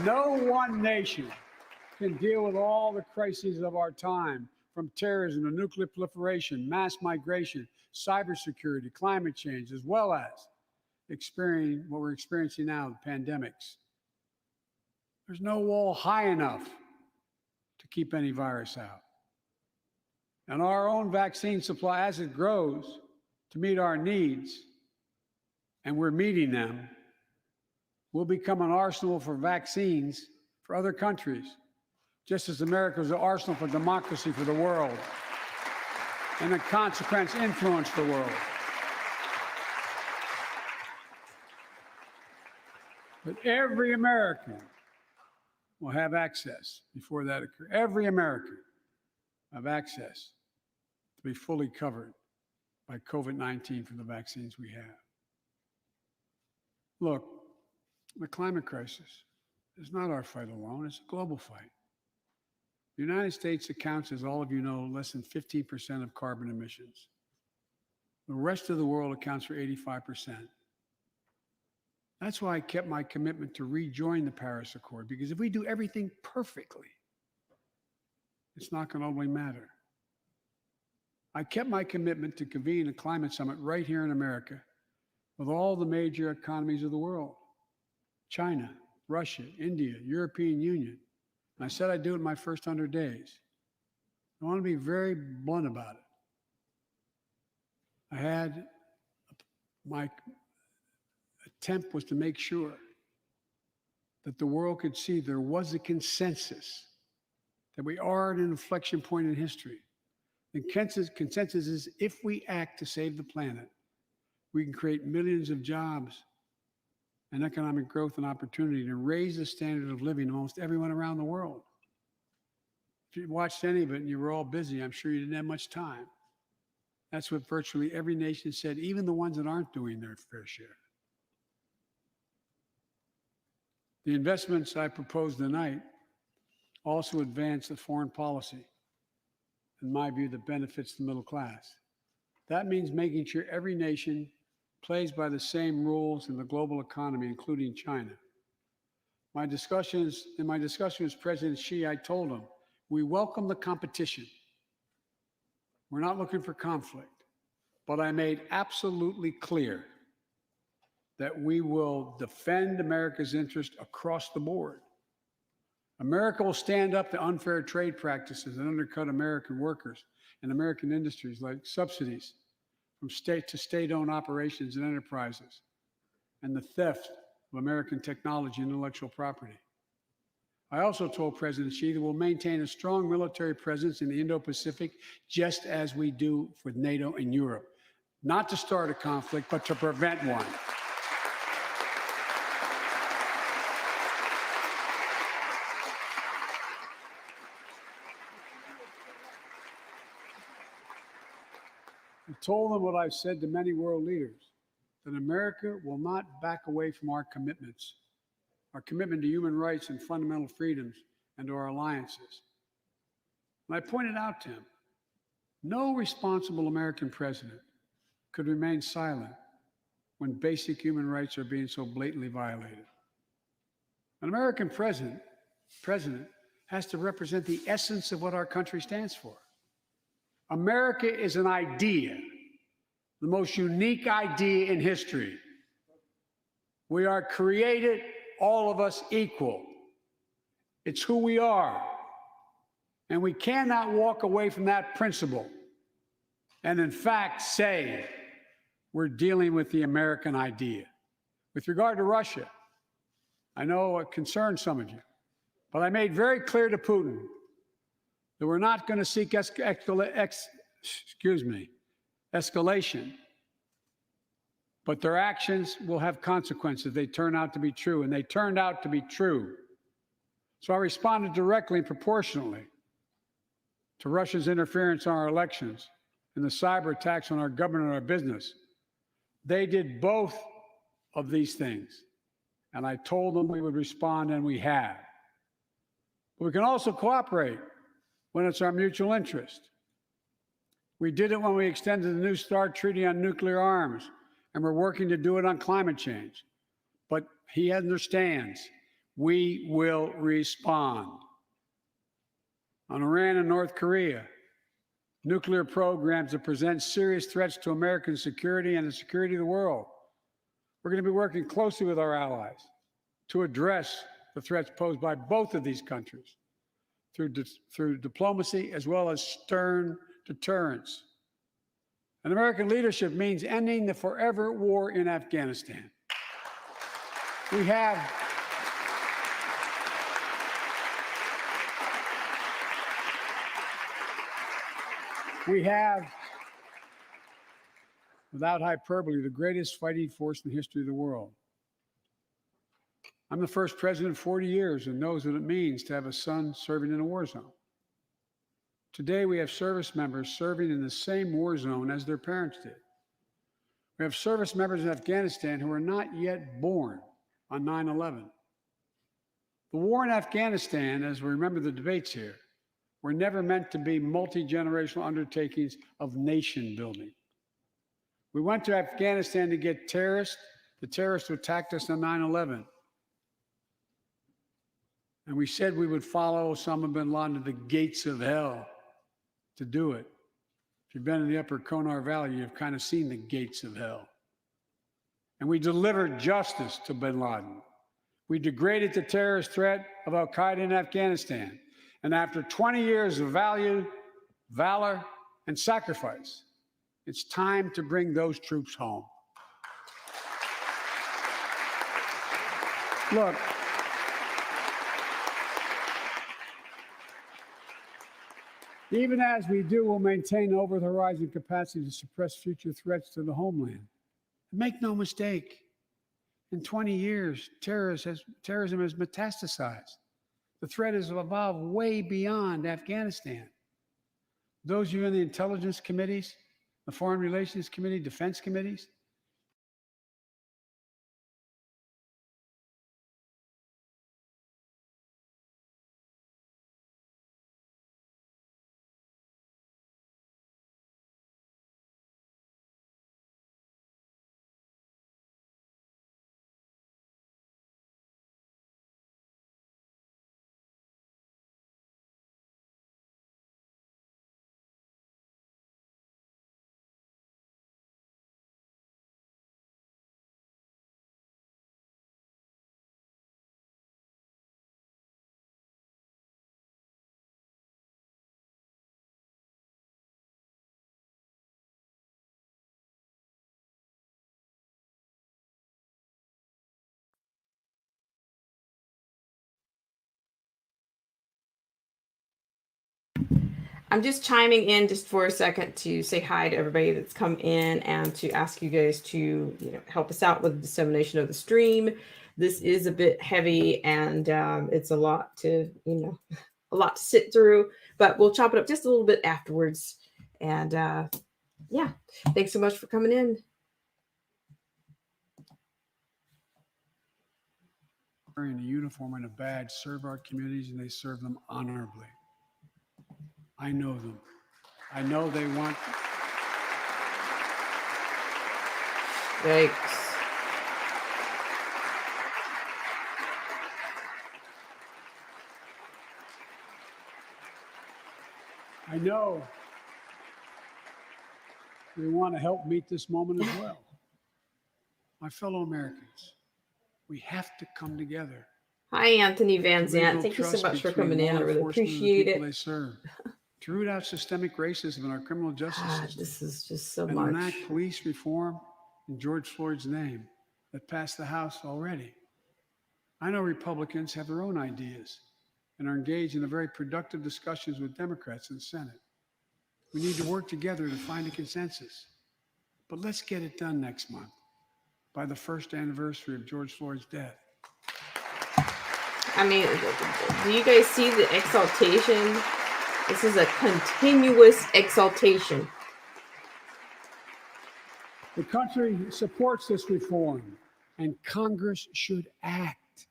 No one nation can deal with all the crises of our time, from terrorism to nuclear proliferation, mass migration, cybersecurity, climate change, as well as what we're experiencing now, the pandemics. There's no wall high enough to keep any virus out. And our own vaccine supply, as it grows to meet our needs, and we're meeting them, will become an arsenal for vaccines for other countries, just as America is an arsenal for democracy for the world, and in consequence, influence the world. But every American will have access before that occurs. Every American will have access to be fully covered by COVID-19 from the vaccines we have. Look, the climate crisis is not our fight alone, it's a global fight. The United States accounts, as all of you know, less than 15% of carbon emissions. The rest of the world accounts for 85%. That's why I kept my commitment to rejoin the Paris Accord, because if we do everything perfectly, it's not going to only matter. I kept my commitment to convene a climate summit right here in America with all the major economies of the world: China, Russia, India, European Union. And I said I'd do it in my first 100 days. I want to be very blunt about it. My attempt was to make sure that the world could see there was a consensus, that we are at an inflection point in history. The consensus is if we act to save the planet, we can create millions of jobs and economic growth and opportunity to raise the standard of living of almost everyone around the world. If you watched any of it and you were all busy, I'm sure you didn't have much time. That's what virtually every nation said, even the ones that aren't doing their fair share. The investments I propose tonight also advance a foreign policy, in my view, that benefits the middle class. That means making sure every nation plays by the same rules in the global economy, including China. In my discussion with President Xi, I told him, we welcome the competition. We're not looking for conflict. But I made absolutely clear that we will defend America's interest across the board. America will stand up to unfair trade practices that undercut American workers and American industries, like subsidies from state to state-owned operations and enterprises, and the theft of American technology and intellectual property. I also told President Xi that we'll maintain a strong military presence in the Indo-Pacific, just as we do with NATO and Europe, not to start a conflict, but to prevent one. I told them what I've said to many world leaders, that America will not back away from our commitments, our commitment to human rights and fundamental freedoms, and to our alliances. And I pointed out to him, no responsible American president could remain silent when basic human rights are being so blatantly violated. An American president has to represent the essence of what our country stands for. America is an idea, the most unique idea in history. We are created, all of us, equal. It's who we are. And we cannot walk away from that principle and, in fact, say we're dealing with the American idea. With regard to Russia, I know it concerns some of you, but I made very clear to Putin that we're not going to seek escalation, but their actions will have consequences. They turn out to be true, and they turned out to be true. So I responded directly and proportionately to Russia's interference in our elections and the cyber attacks on our government and our business. They did both of these things, and I told them we would respond, and we have. But we can also cooperate when it's our mutual interest. We did it when we extended the New START Treaty on nuclear arms, and we're working to do it on climate change. But he understands we will respond. On Iran and North Korea, nuclear programs that present serious threats to American security and the security of the world. We're going to be working closely with our allies to address the threats posed by both of these countries through diplomacy as well as stern deterrence. And American leadership means ending the forever war in Afghanistan. We have without hyperbole, the greatest fighting force in the history of the world. I'm the first president in 40 years and knows what it means to have a son serving in a war zone. Today, we have service members serving in the same war zone as their parents did. We have service members in Afghanistan who are not yet born on 9/11. The war in Afghanistan, as we remember the debates here, were never meant to be multi-generational undertakings of nation building. We went to Afghanistan to get the terrorists who attacked us on 9/11. And we said we would follow Osama bin Laden to the gates of hell to do it. If you've been in the upper Konar Valley, you've kind of seen the gates of hell. And we delivered justice to bin Laden. We degraded the terrorist threat of al-Qaeda in Afghanistan. And after 20 years of valor, and sacrifice, it's time to bring those troops home. Look, even as we do, we'll maintain over-the-horizon capacity to suppress future threats to the homeland. Make no mistake, in 20 years, terrorism has metastasized. The threat has evolved way beyond Afghanistan. Those of you in the intelligence committees, the Foreign Relations Committee, defense committees, I'm just chiming in just for a second to say hi to everybody that's come in and to ask you guys to help us out with the dissemination of the stream. This is a bit heavy and it's a lot to sit through, but we'll chop it up just a little bit afterwards. And yeah, thanks so much for coming in. Wearing a uniform and a badge serve our communities, and they serve them honorably. I know them. I know they want. Yikes. I know we want to help meet this moment as well. My fellow Americans, we have to come together. Hi, Anthony Van to Zant. rebuild Thank you so trust much for between coming in. law I really enforcement and the appreciate people it. they serve, to root out systemic racism in our criminal justice God, system, this is just so and much. enact police reform in George Floyd's name that passed the House already. I know Republicans have their own ideas and are engaged in a very productive discussions with Democrats in the Senate. We need to work together to find a consensus. But let's get it done next month by the first anniversary of George Floyd's death. I mean, do you guys see the exaltation? This is a continuous exaltation. The country supports this reform, and Congress should act.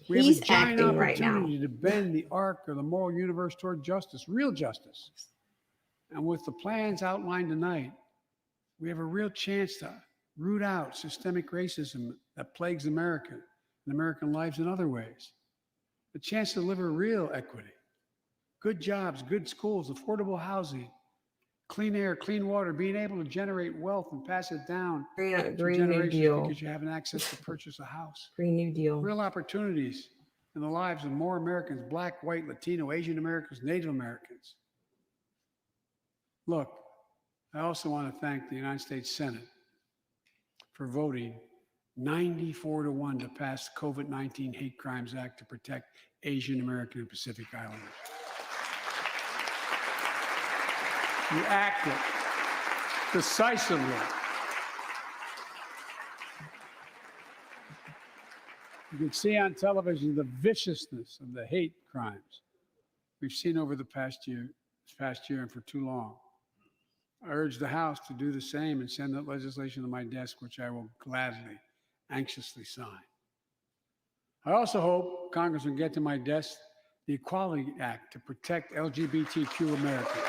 We He's have a giant acting right now. opportunity to bend the arc of the moral universe toward justice, real justice. And with the plans outlined tonight, we have a real chance to root out systemic racism that plagues America and American lives in other ways. The chance to deliver real equity, good jobs, good schools, affordable housing, clean air, clean water, being able to generate wealth and pass it down Green to New generations Deal. because you have an access to purchase a house. Green New Deal. Real opportunities in the lives of more Americans, Black, white, Latino, Asian Americans, Native Americans. Look, I also want to thank the United States Senate for voting 94-1 to pass the COVID-19 Hate Crimes Act to protect Asian American and Pacific Islanders. You acted decisively. You can see on television the viciousness of the hate crimes we've seen over this past year and for too long. I urge the House to do the same and send that legislation to my desk, which I will gladly, anxiously sign. I also hope Congress will get to my desk the Equality Act to protect LGBTQ Americans.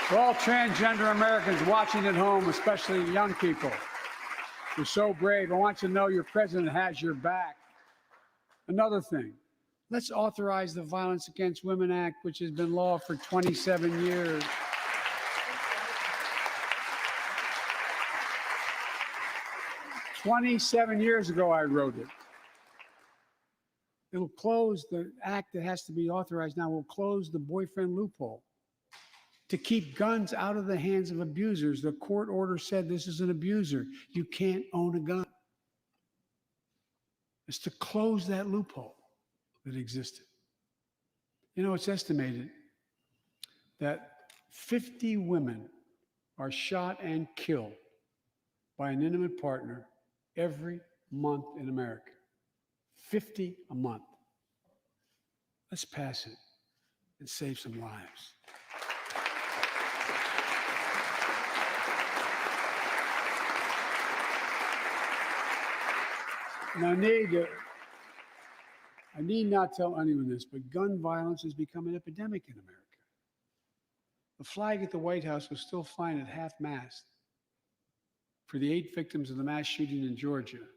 For all transgender Americans watching at home, especially young people, you're so brave. I want you to know your president has your back. Another thing, let's authorize the Violence Against Women Act, which has been law for 27 years. "27 years ago, I wrote it. It'll close the act that has to be authorized now, will close the boyfriend loophole to keep guns out of the hands of abusers. The court order said this is an abuser. You can't own a gun. It's to close that loophole that existed. You know, it's estimated that 50 women are shot and killed by an intimate partner every month in America. 50 a month. Let's pass it and save some lives. And I need not tell anyone this, but gun violence has become an epidemic in America. The flag at the White House was still flying at half-mast for the 8 victims of the mass shooting in Georgia,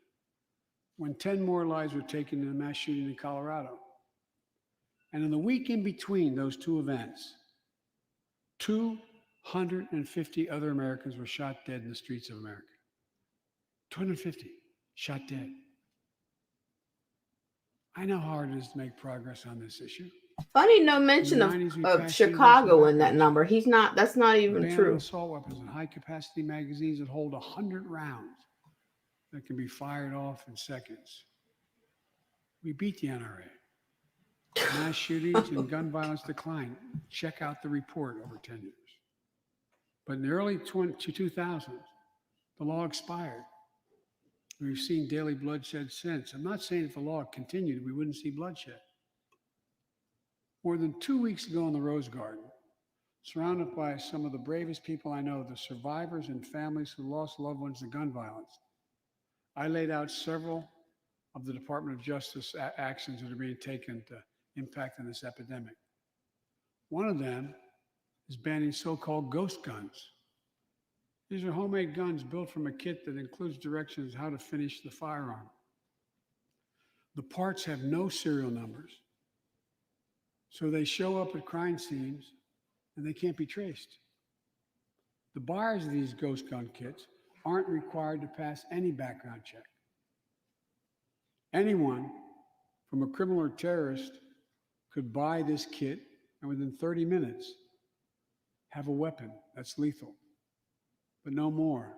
when 10 more lives were taken in a mass shooting in Colorado. And in the week in between those two events, 250 other Americans were shot dead in the streets of America. 250 shot dead. I know how hard it is to make progress on this issue. Funny, no mention of Chicago in that number. That's not even Ban on true. assault weapons and high-capacity magazines that hold 100 rounds that can be fired off in seconds. We beat the NRA. Mass shootings and gun violence declined. Check out the report over 10 years. But in the early 2000s, the law expired. We've seen daily bloodshed since. I'm not saying if the law continued, we wouldn't see bloodshed. More than 2 weeks ago in the Rose Garden, surrounded by some of the bravest people I know, the survivors and families who lost loved ones to gun violence, I laid out several of the Department of Justice actions that are being taken to impact on this epidemic. One of them is banning so-called ghost guns. These are homemade guns built from a kit that includes directions how to finish the firearm. The parts have no serial numbers, so they show up at crime scenes and they can't be traced. The buyers of these ghost gun kits aren't required to pass any background check. Anyone, from a criminal or terrorist, could buy this kit and within 30 minutes have a weapon that's lethal, but no more.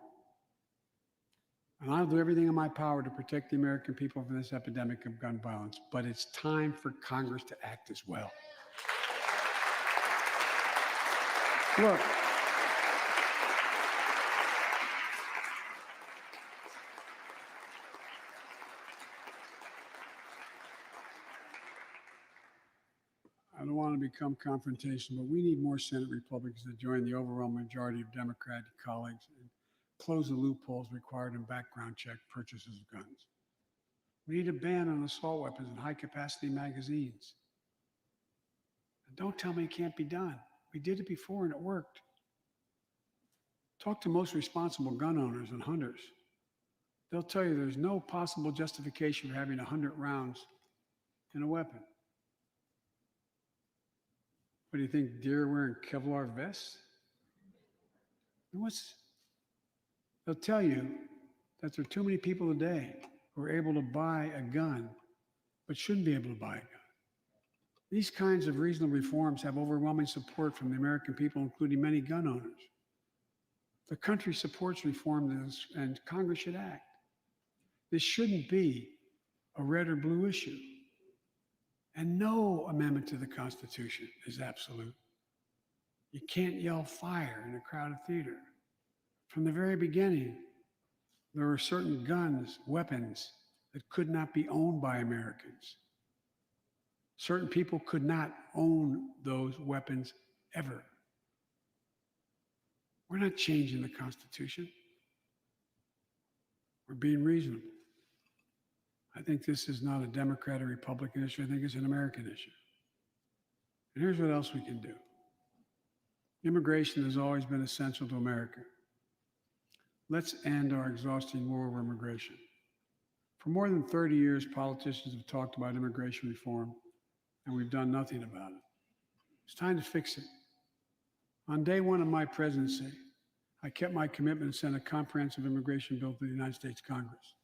And I'll do everything in my power to protect the American people from this epidemic of gun violence, but it's time for Congress to act as well. Look, I don't want to become confrontational, but we need more Senate Republicans to join the overwhelming majority of Democratic colleagues and close the loopholes required in background check purchases of guns. We need a ban on assault weapons and high-capacity magazines. And don't tell me it can't be done. We did it before and it worked. Talk to most responsible gun owners and hunters. They'll tell you there's no possible justification for having 100 rounds in a weapon. What do you think, deer wearing Kevlar vests? They'll tell you that there are too many people today who are able to buy a gun, but shouldn't be able to buy a gun. These kinds of reasonable reforms have overwhelming support from the American people, including many gun owners. The country supports reform and Congress should act. This shouldn't be a red or blue issue. And no amendment to the Constitution is absolute. You can't yell fire in a crowded theater. From the very beginning, there were certain guns, weapons that could not be owned by Americans. Certain people could not own those weapons ever. We're not changing the Constitution. We're being reasonable. I think this is not a Democrat or Republican issue. I think it's an American issue. And here's what else we can do. Immigration has always been essential to America. Let's end our exhausting war over immigration. For more than 30 years, politicians have talked about immigration reform, and we've done nothing about it. It's time to fix it. On day one of my presidency, I kept my commitment and sent a comprehensive immigration bill to the United States Congress.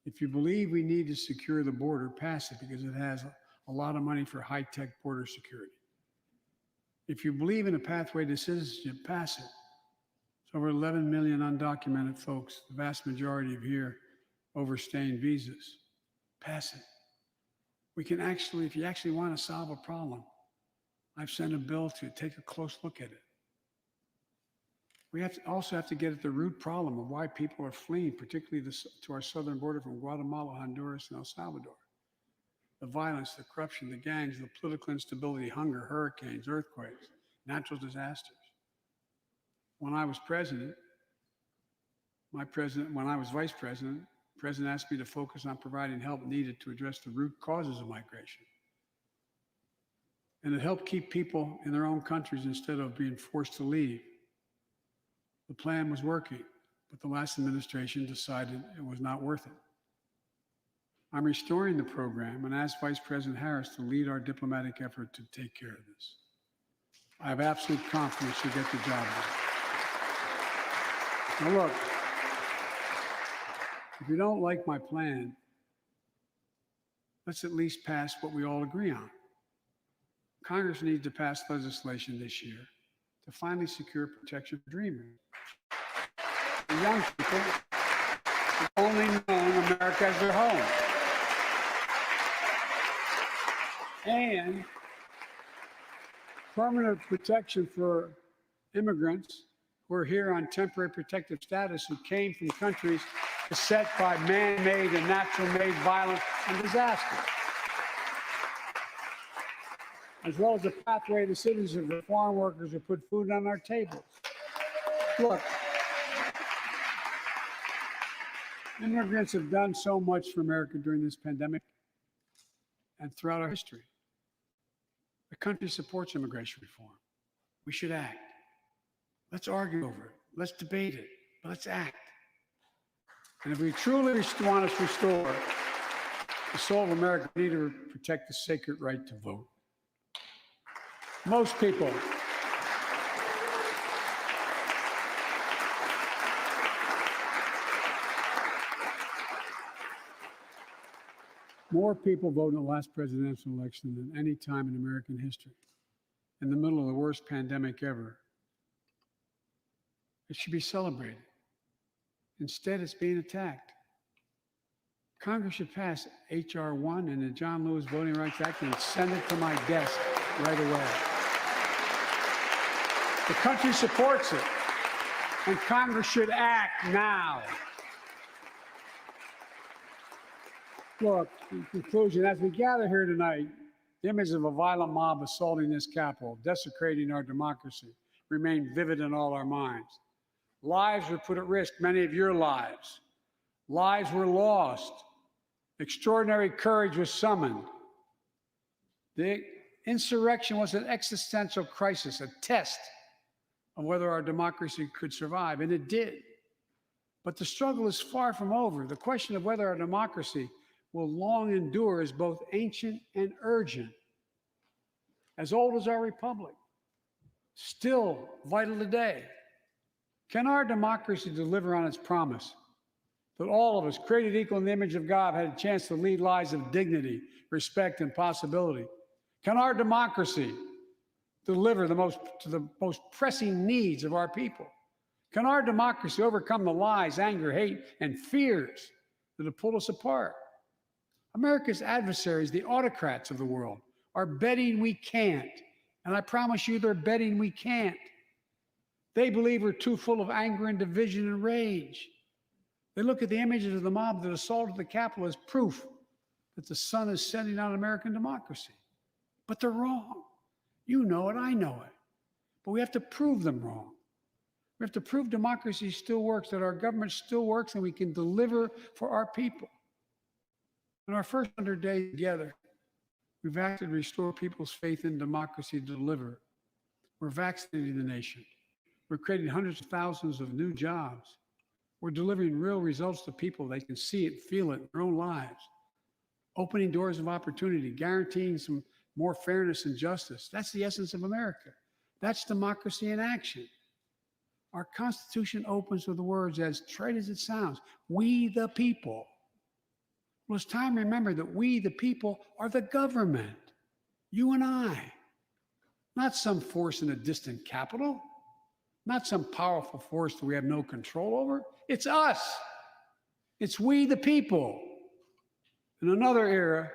If you believe we need to secure the border, pass it because it has a lot of money for high-tech border security. If you believe in a pathway to citizenship, pass it. It's over 11 million undocumented folks, the vast majority of here overstaying visas. Pass it. We can actually, if you actually want to solve a problem, I've sent a bill to take a close look at it. We also have to get at the root problem of why people are fleeing, particularly to our southern border from Guatemala, Honduras, and El Salvador. The violence, the corruption, the gangs, the political instability, hunger, hurricanes, earthquakes, natural disasters. When I was president, when I was vice president, the president asked me to focus on providing help needed to address the root causes of migration. And it helped keep people in their own countries instead of being forced to leave. The plan was working, but the last administration decided it was not worth it. I'm restoring the program and asked Vice President Harris to lead our diplomatic effort to take care of this. I have absolute confidence she'll get the job done. Now look, if you don't like my plan, let's at least pass what we all agree on. Congress needs to pass legislation this year to finally secure protection for dreamers. The young people have only known America as their home. And permanent protection for immigrants who are here on temporary protective status who came from countries beset by man-made and natural-made violence and disaster, as well as a pathway to citizenship for farm workers who put food on our tables. Look, immigrants have done so much for America during this pandemic and throughout our history. The country supports immigration reform. We should act. Let's argue over it. Let's debate it. But let's act. And if we truly want to restore the soul of America, we need to protect the sacred right to vote. Most people More people voted in the last presidential election than any time in American history, in the middle of the worst pandemic ever. It should be celebrated. Instead, it's being attacked. Congress should pass H.R. 1 and the John Lewis Voting Rights Act and send it to my desk right away. The country supports it, and Congress should act now. Look, in conclusion, as we gather here tonight, the image of a violent mob assaulting this Capitol, desecrating our democracy, remain vivid in all our minds. Lives were put at risk, many of your lives. Lives were lost. Extraordinary courage was summoned. The insurrection was an existential crisis, a test of whether our democracy could survive, and it did. But the struggle is far from over. The question of whether our democracy will long endure is both ancient and urgent. As old as our republic, still vital today. Can our democracy deliver on its promise that all of us, created equal in the image of God, had a chance to lead lives of dignity, respect, and possibility? Can our democracy deliver to the most pressing needs of our people? Can our democracy overcome the lies, anger, hate, and fears that have pulled us apart? America's adversaries, the autocrats of the world, are betting we can't. And I promise you, they're betting we can't. They believe we're too full of anger and division and rage. They look at the images of the mob that assaulted the Capitol as proof that the sun is setting on American democracy. But they're wrong. You know it, I know it. But we have to prove them wrong. We have to prove democracy still works, that our government still works, and we can deliver for our people. In our first 100 days together, we've acted to restore people's faith in democracy to deliver. We're vaccinating the nation. We're creating hundreds of thousands of new jobs. We're delivering real results to people. They can see it, feel it in their own lives. Opening doors of opportunity, guaranteeing some more fairness and justice. That's the essence of America. That's democracy in action. Our Constitution opens with the words, as trite as it sounds, we the people. Well, it's time to remember that we, the people, are the government. You and I. Not some force in a distant capital. Not some powerful force that we have no control over. It's us. It's we, the people. In another era,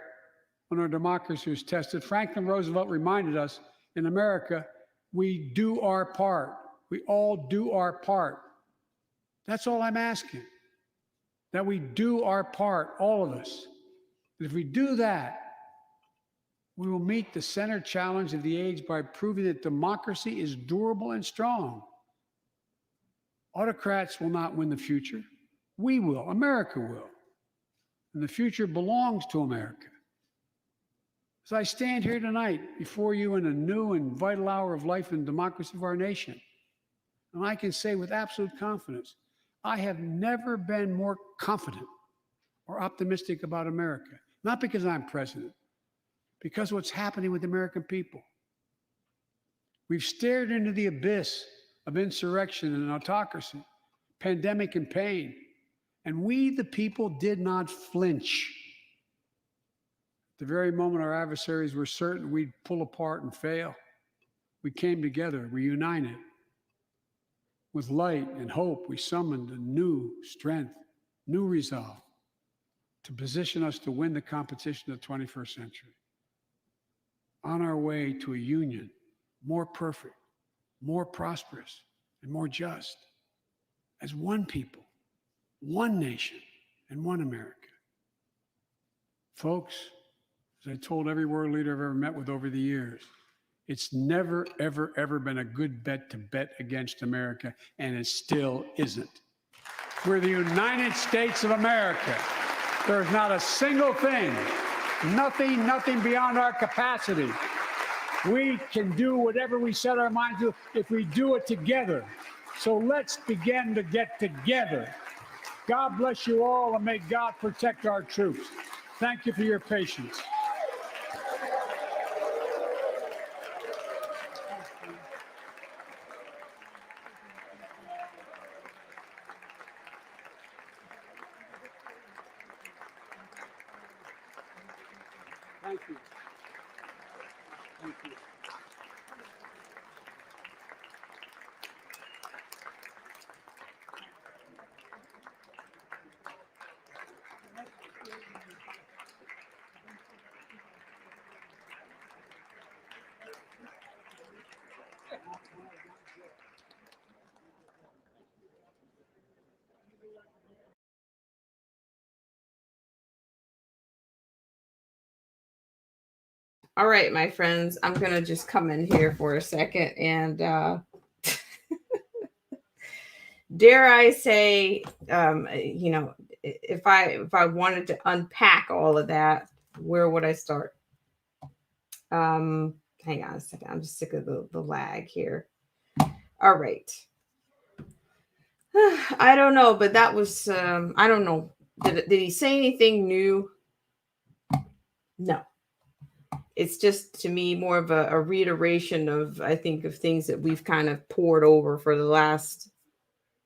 when our democracy was tested, Franklin Roosevelt reminded us, in America, we do our part. We all do our part. That's all I'm asking. That we do our part, all of us. And if we do that, we will meet the center challenge of the age by proving that democracy is durable and strong. Autocrats will not win the future. We will. America will. And the future belongs to America. As I stand here tonight before you in a new and vital hour of life and democracy of our nation, and I can say with absolute confidence, I have never been more confident or optimistic about America. Not because I'm president, because of what's happening with the American people. We've stared into the abyss of insurrection and autocracy, pandemic and pain, and we, the people, did not flinch. At the very moment our adversaries were certain we'd pull apart and fail, we came together, we united. With light and hope, we summoned a new strength, new resolve to position us to win the competition of the 21st century. On our way to a union more perfect, more prosperous, and more just, as one people, one nation, and one America. Folks, as I told every world leader I've ever met with over the years, it's never, ever, ever been a good bet to bet against America, and it still isn't. We're the United States of America. There's not a single thing, nothing beyond our capacity. We can do whatever we set our minds to if we do it together. So let's begin to get together. God bless you all, and may God protect our troops. Thank you for your patience. Thank you. Thank you. All right, my friends, I'm going to just come in here for a second and dare I say, if I wanted to unpack all of that, where would I start? Hang on a second. I'm just sick of the lag here. All right. I don't know, but that was, I don't know. Did he say anything new? No. It's just, to me, more of a reiteration of, I think, of things that we've kind of poured over for the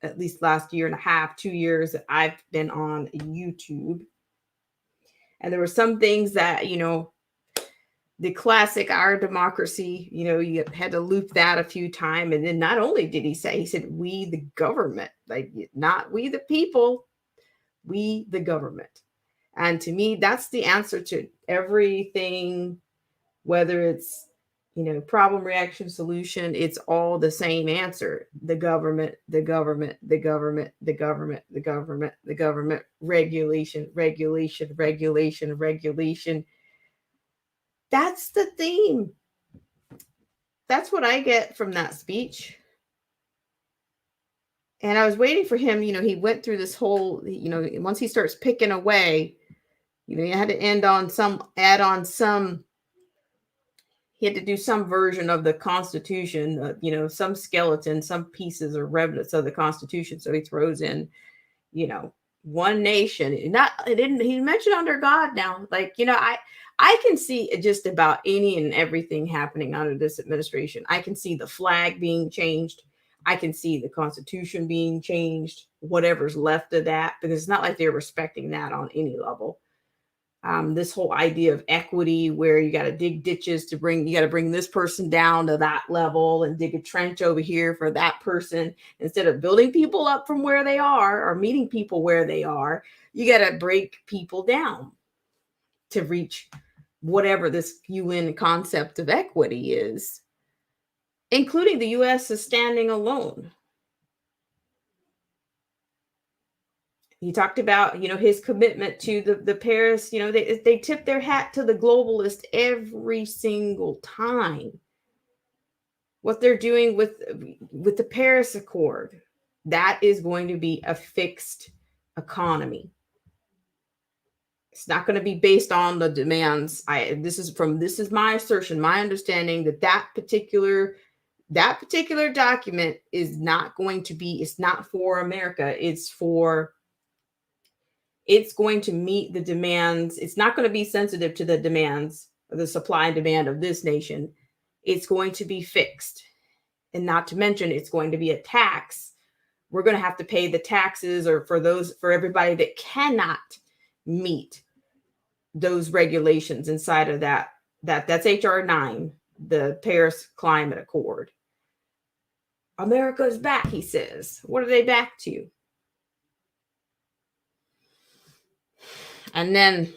at least last year and a half, 2 years that I've been on YouTube. And there were some things that, the classic our democracy, you had to loop that a few times. And then not only did he said, we, the government, like not we, the people, we, the government. And to me, that's the answer to everything, whether it's, problem, reaction, solution, it's all the same answer. The government, the government, the government, the government, the government, the government, regulation, regulation, regulation, regulation. That's the theme. That's what I get from that speech. And I was waiting for him, he went through this whole, once he starts picking away, you had to add on some, he had to do some version of the Constitution, some skeleton, some pieces or remnants of the Constitution. So he throws in, one nation. He mentioned under God now. Like, I can see just about any and everything happening under this administration. I can see the flag being changed. I can see the Constitution being changed, whatever's left of that, because it's not like they're respecting that on any level. This whole idea of equity, where you got to dig ditches you got to bring this person down to that level and dig a trench over here for that person, instead of building people up from where they are or meeting people where they are. You got to break people down to reach whatever this UN concept of equity is, including the U.S. is standing alone. He talked about, his commitment to the Paris, they tip their hat to the globalist every single time. What they're doing with the Paris Accord, that is going to be a fixed economy. It's not going to be based on the demands. This is my assertion, my understanding that particular document is not going to be, it's not for America. It's going to meet the demands. It's not going to be sensitive to the demands of the supply and demand of this nation. It's going to be fixed. And not to mention, it's going to be a tax. We're going to have to pay the taxes for everybody that cannot meet those regulations inside of that's HR 9, the Paris Climate Accord. America's back, he says. What are they back to? And then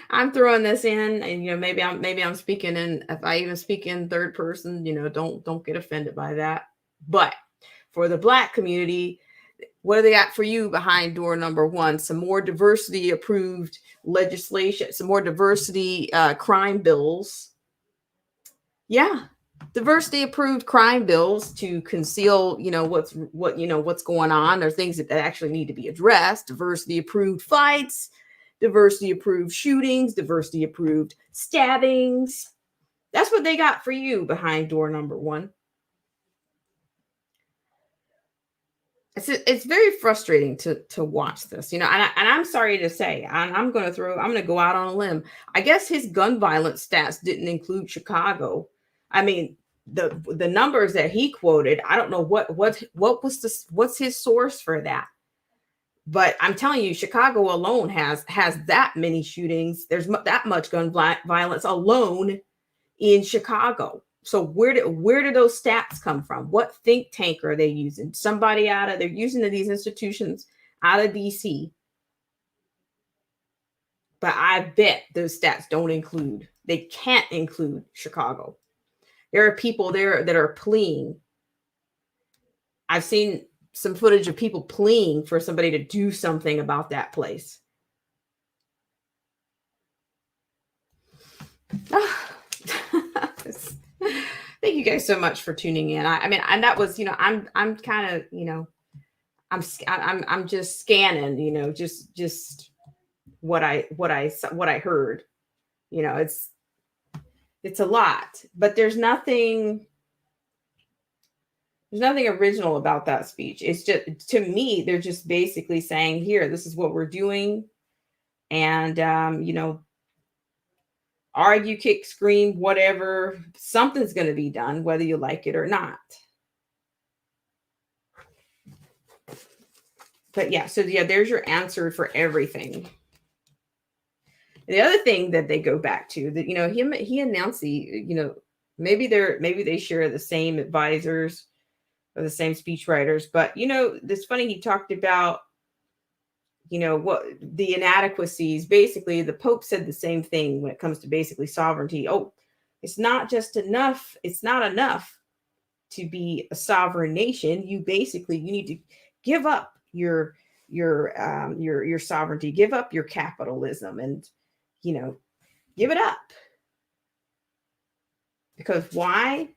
I'm throwing this in, and maybe I'm speaking in, if I even speak in third person, don't get offended by that. But for the Black community, what do they got for you behind door number 1? Some more diversity approved legislation, some more diversity crime bills. Yeah. Diversity approved crime bills to conceal, what's going on, or things that actually need to be addressed. Diversity approved fights, diversity approved shootings, diversity approved stabbings. That's what they got for you behind door number 1. It's very frustrating to watch this, and I'm sorry to say, I'm going to go out on a limb. I guess his gun violence stats didn't include Chicago. I mean, the numbers that he quoted, I don't know what's his source for that. But I'm telling you, Chicago alone has that many shootings. There's that much gun violence alone in Chicago. So where do those stats come from? What think tank are they using? Somebody they're using these institutions out of DC. But I bet those stats they can't include Chicago. There are people there that are pleading. I've seen some footage of people pleading for somebody to do something about that place. Thank you guys so much for tuning in. I mean, and that was, I'm kind of, I'm just scanning, just what I heard. It's a lot, but there's nothing original about that speech. It's just, to me, they're just basically saying, here, this is what we're doing. And, argue, kick, scream, whatever, something's going to be done, whether you like it or not. But yeah, so yeah, there's your answer for everything. The other thing that they go back to that, he and Nancy, maybe they share the same advisors or the same speechwriters, but it's funny. He talked about, what the inadequacies. Basically, the Pope said the same thing when it comes to basically sovereignty. Oh, it's not just enough. It's not enough to be a sovereign nation. You need to give up your sovereignty, give up your capitalism, and give it up. Because why?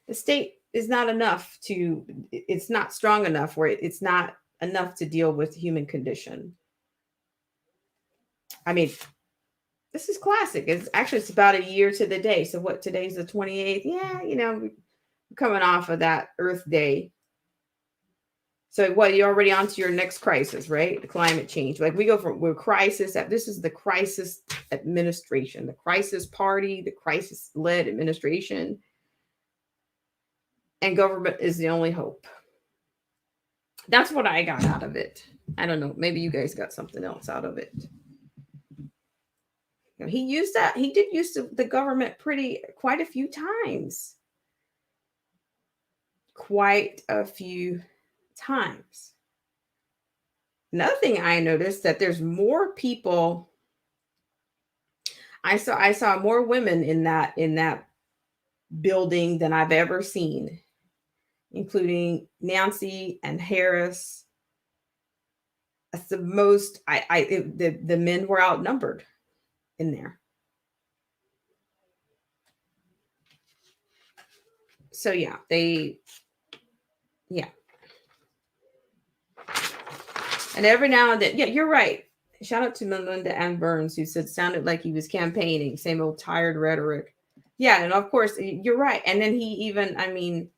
The state is not enough it's not strong enough where it's not enough to deal with the human condition. I mean, this is classic. It's about a year to the day. So what, today's the 28th? Yeah, we're coming off of that Earth Day. So what, you're already on to your next crisis, right? The climate change. Like we're crisis. This is the crisis administration, the crisis party, the crisis-led administration. And government is the only hope. That's what I got out of it. I don't know. Maybe you guys got something else out of it. He did use the government quite a few times. Quite a few times. Another thing I noticed that there's more people. I saw more women in that building than I've ever seen, including Nancy and Harris. That's the most. The men were outnumbered in there. So yeah, And every now and then, yeah, you're right. Shout out to Melinda Ann Burns, who said sounded like he was campaigning, same old tired rhetoric. Yeah, and of course, you're right. And then he even,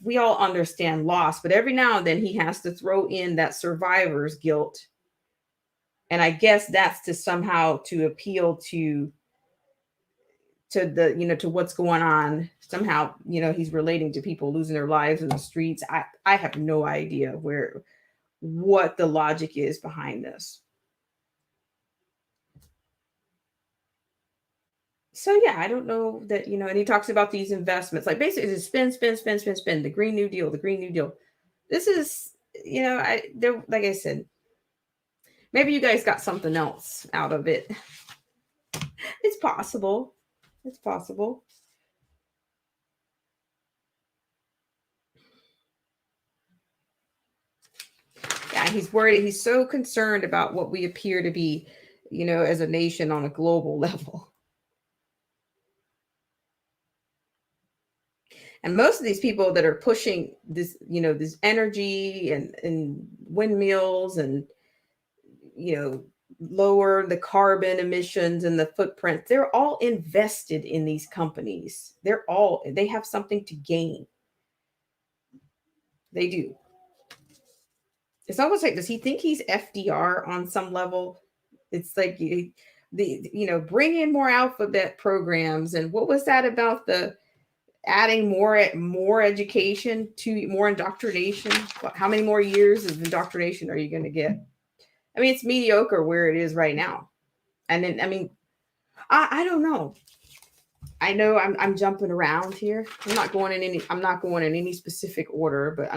we all understand loss, but every now and then he has to throw in that survivor's guilt. And I guess that's to somehow to appeal to the, to what's going on. Somehow, he's relating to people losing their lives in the streets. I have no idea what the logic is behind this. So yeah, I don't know that, and he talks about these investments, like basically it's spend, the Green New Deal, This is, like I said, maybe you guys got something else out of it. It's possible. It's possible. Yeah, he's worried. He's so concerned about what we appear to be, as a nation on a global level. And most of these people that are pushing this, this energy and windmills and, lower the carbon emissions and the footprint, they're all invested in these companies. They have something to gain. They do. It's almost like, does he think he's FDR on some level? It's like, bring in more alphabet programs. And what was that about the adding more education to more indoctrination. How many more years of indoctrination are you going to get? I mean, it's mediocre where it is right now. And then, I mean, I don't know. I know I'm jumping around here. I'm not going in any specific order, but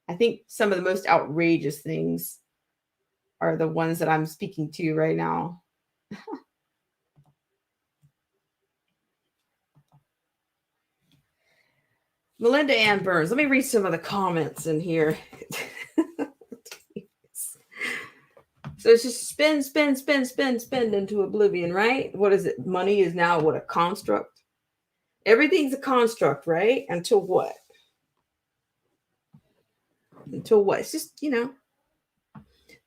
I think some of the most outrageous things are the ones that I'm speaking to right now. Melinda Ann Burns. Let me read some of the comments in here. So it's just spend into oblivion, right? What is it? Money is now what, a construct? Everything's a construct, right? Until what? Until what? It's just, the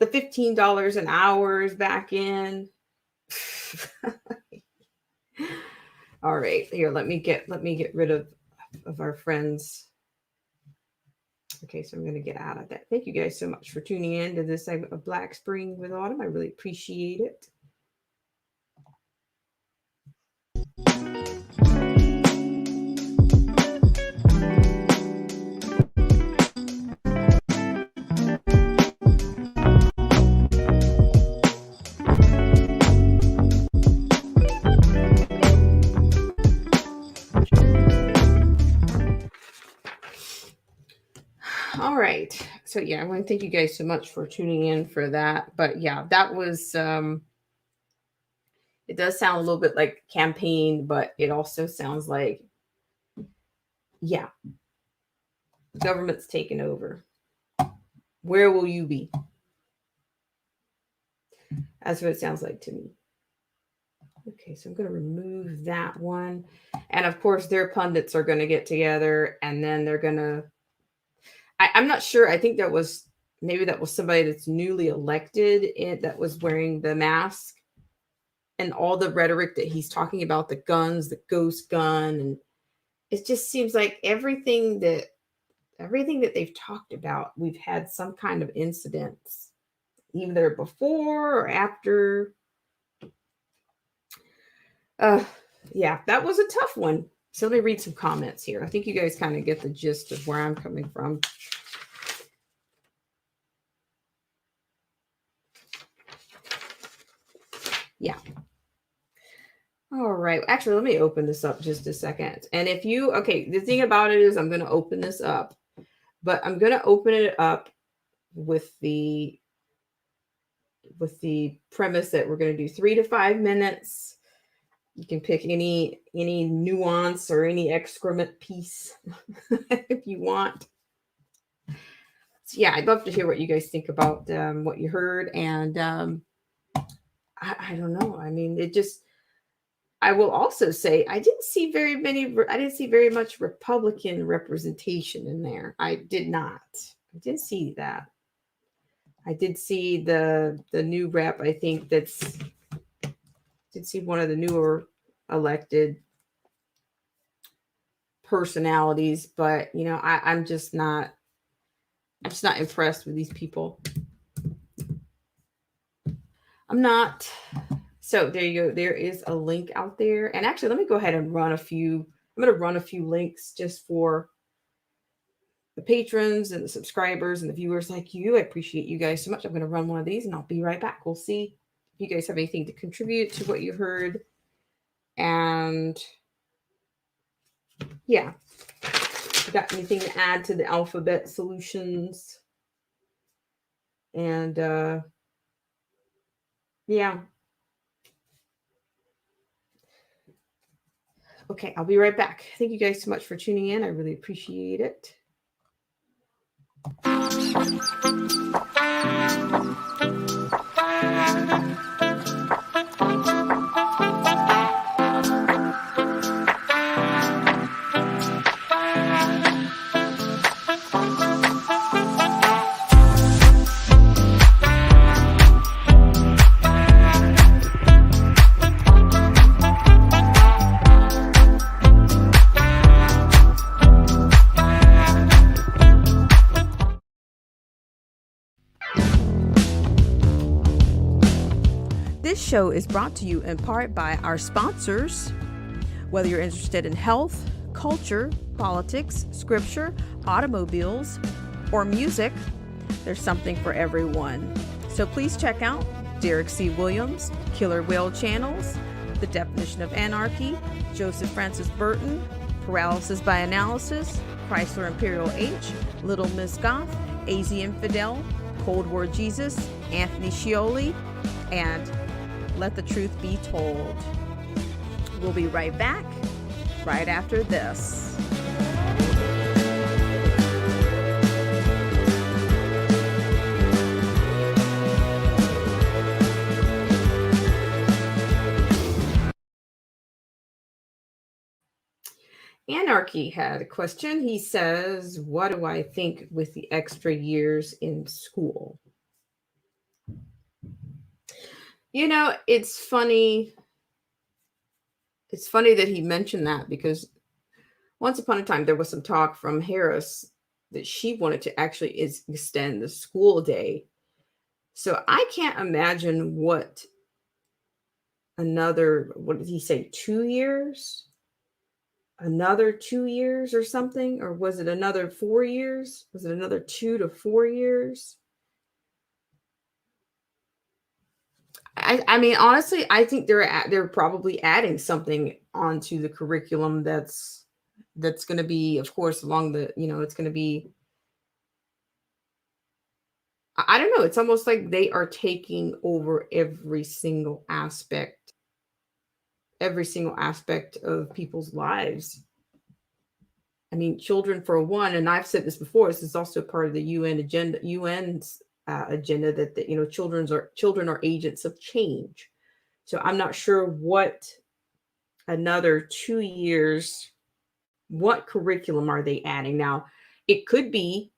$15 an hour is back in. All right, here, let me get rid of our friends. Okay, so I'm going to get out of that. Thank you guys so much for tuning in to this segment of Black Spring with Autumn. I really appreciate it. All right. So yeah, I want to thank you guys so much for tuning in for that. But yeah, that was it does sound a little bit like campaign, but it also sounds like, yeah, government's taken over. Where will you be? That's what it sounds like to me. Okay, so I'm going to remove that one. And of course, their pundits are going to get together and then they're going to, I'm not sure. I think that was somebody that's newly elected that was wearing the mask, and all the rhetoric that he's talking about, the guns, the ghost gun. And it just seems like everything that they've talked about, we've had some kind of incidents, either before or after. Yeah, that was a tough one. So let me read some comments here. I think you guys kind of get the gist of where I'm coming from. Yeah. All right. Actually, let me open this up just a second. And the thing about it is I'm going to open this up, but I'm going to open it up with the premise that we're going to do 3 to 5 minutes. You can pick any nuance or any excrement piece if you want. So yeah, I'd love to hear what you guys think about what you heard. And I don't know. I mean, I will also say I didn't see very much Republican representation in there. I did not. I didn't see that. I did see the new rep. I think did see one of the newer elected personalities, but I'm just not impressed with these people. I'm not. So there you go. There is a link out there. And actually, let me go ahead and run a few. I'm going to run a few links just for the patrons and the subscribers and the viewers like you. I appreciate you guys so much. I'm going to run one of these and I'll be right back. We'll see if you guys have anything to contribute to what you heard. And yeah, you got anything to add to the Alphabet Solutions? And yeah. Okay, I'll be right back. Thank you guys so much for tuning in. I really appreciate it. This show is brought to you in part by our sponsors. Whether you're interested in health, culture, politics, scripture, automobiles, or music, there's something for everyone. So please check out Derek C. Williams, Killer Whale Channels, The Definition of Anarchy, Joseph Francis Burton, Paralysis by Analysis, Chrysler Imperial H, Little Miss Goth, AZ Infidel, Cold War Jesus, Anthony Scioli, and Let the Truth Be Told. We'll be right back, right after this. Anarchy had a question. He says, what do I think with the extra years in school? You know, it's funny. It's funny that he mentioned that, because once upon a time there was some talk from Harris that she wanted to actually extend the school day. So I can't imagine what did he say, 2 years? Another 2 years or something? Or was it another 4 years? Was it another 2 to 4 years? I mean, honestly, I think they're probably adding something onto the curriculum that's going to be, of course, along the, it's going to be, I don't know. It's almost like they are taking over every single aspect of people's lives. I mean, children, for one, and I've said this before, this is also part of the UN agenda, UN's agenda that children are agents of change. So I'm not sure what another 2 years, what curriculum are they adding now? It could be,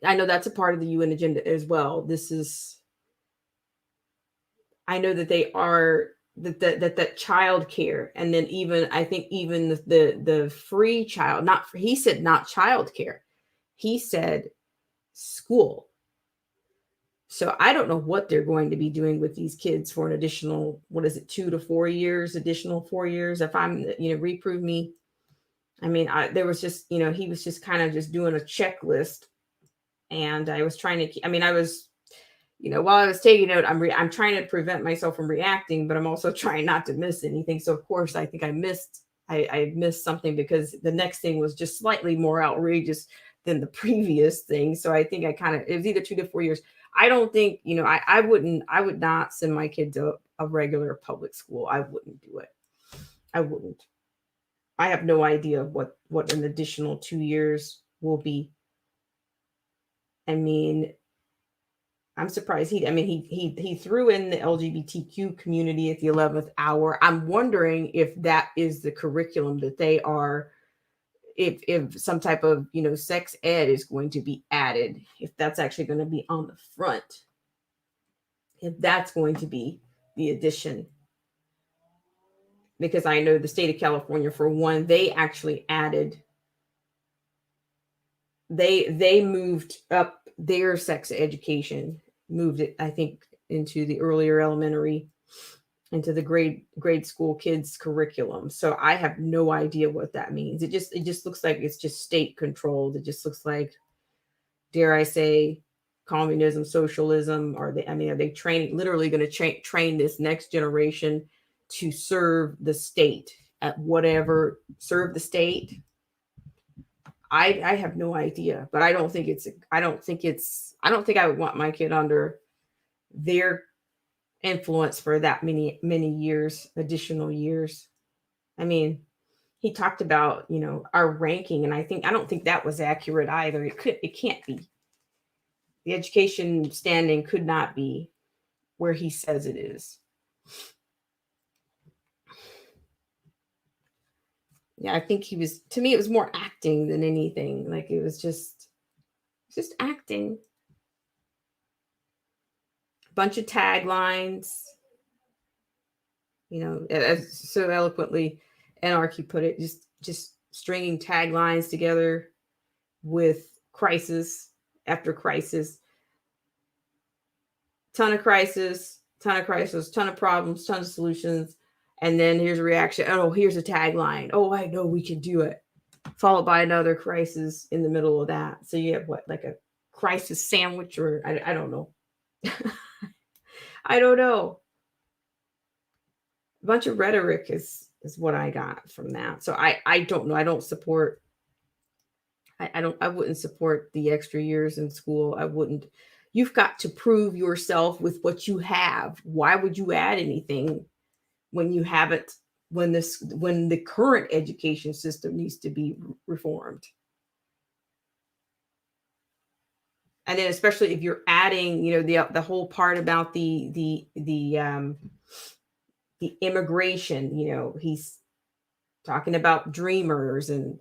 I know that's a part of the UN agenda as well. I know that they are that child care, and then I think even the free child, he said not child care, he said school. So I don't know what they're going to be doing with these kids for an additional, 2 to 4 years, additional 4 years. If I'm, reprove me. I mean, there was just, he was just kind of just doing a checklist, and I was trying to, while I was taking note, I'm trying to prevent myself from reacting, but I'm also trying not to miss anything. So of course, I think I missed something, because the next thing was just slightly more outrageous than the previous thing. So I think it was either 2 to 4 years. I don't think, I would not send my kid to a regular public school. I wouldn't do it. I wouldn't. I have no idea what an additional 2 years will be. I mean, I'm surprised he threw in the LGBTQ community at the 11th hour. I'm wondering if that is the curriculum that they are, if some type of, sex ed is going to be added, if that's actually going to be on the front, if that's going to be the addition. Because I know the state of California, for one, they actually added, they moved up their sex education, moved it, I think, into the earlier elementary, into the grade school kids curriculum. So I have no idea what that means. It just looks like it's just state controlled. It just looks like, dare I say, communism, socialism. Are they literally going to train this next generation to serve the state at whatever, serve the state? I have no idea, but I don't think I would want my kid under their influence for that many years, additional years. I mean, he talked about, our ranking, and I don't think that was accurate either. It can't be. The education standing could not be where he says it is. Yeah, I think to me, it was more acting than anything. Like, it was just acting. A bunch of taglines, as so eloquently Anarchy put it, just stringing taglines together with crisis after crisis. Ton of crisis, ton of problems, ton of solutions. And then here's a reaction. Oh, here's a tagline. Oh, I know we can do it. Followed by another crisis in the middle of that. So you have what, like a crisis sandwich, or I don't know. I don't know. A bunch of rhetoric is what I got from that. So I don't know. I don't support. I wouldn't support the extra years in school. I wouldn't. You've got to prove yourself with what you have. Why would you add anything when you haven't, when the current education system needs to be reformed? And then especially if you're adding, the whole part about the immigration, he's talking about dreamers. And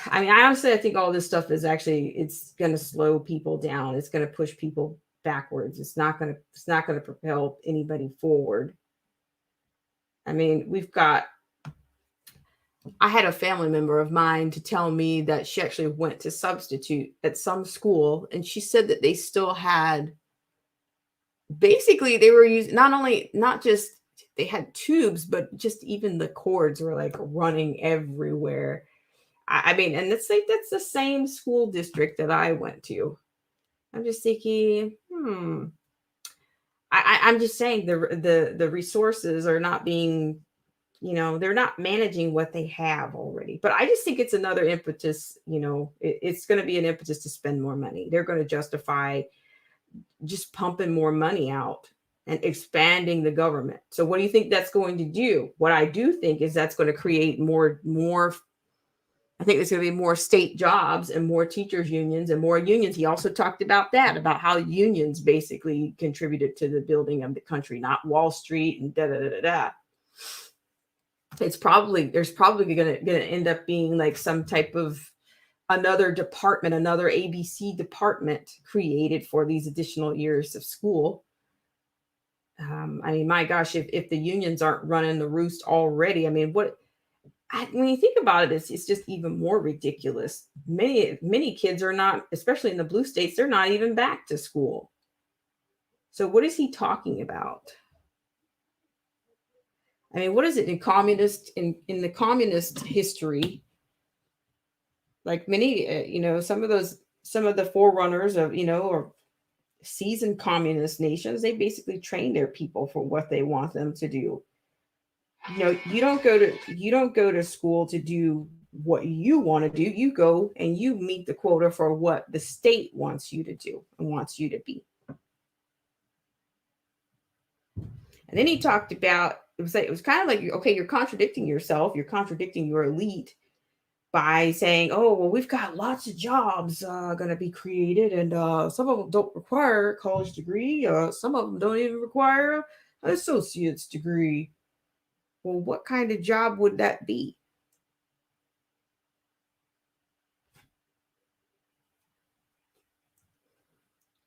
I mean, I think all this stuff is actually, it's going to slow people down. It's going to push people backwards. It's not going to propel anybody forward. I mean, I had a family member of mine to tell me that she actually went to substitute at some school, and she said that they still had, basically they were using not just they had tubes, but just even the cords were like running everywhere. I mean, and that's the same school district that I went to. I'm just thinking, I'm just saying the resources are not being, they're not managing what they have already. But I just think it's another impetus, it's going to be an impetus to spend more money. They're going to justify just pumping more money out and expanding the government. So what do you think that's going to do? What I do think is that's going to create more, I think there's going to be more state jobs and more teachers unions and more unions. He also talked about that, about how unions basically contributed to the building of the country, not Wall Street and there's probably going to end up being like some type of another department, another ABC department created for these additional years of school. I mean, my gosh, if the unions aren't running the roost already, I mean, when you think about it, it's just even more ridiculous. Many kids are not, especially in the blue states, they're not even back to school. So what is he talking about? I mean, what is it in the communist history? Like many, some of the forerunners of, or seasoned communist nations, they basically train their people for what they want them to do. You don't go to school to do what you want to do. You go and you meet the quota for what the state wants you to do and wants you to be. And then he talked about, it was kind of like, okay, you're contradicting yourself. You're contradicting your elite by saying, oh, well, we've got lots of jobs going to be created, and some of them don't require a college degree. Some of them don't even require an associate's degree. Well, what kind of job would that be?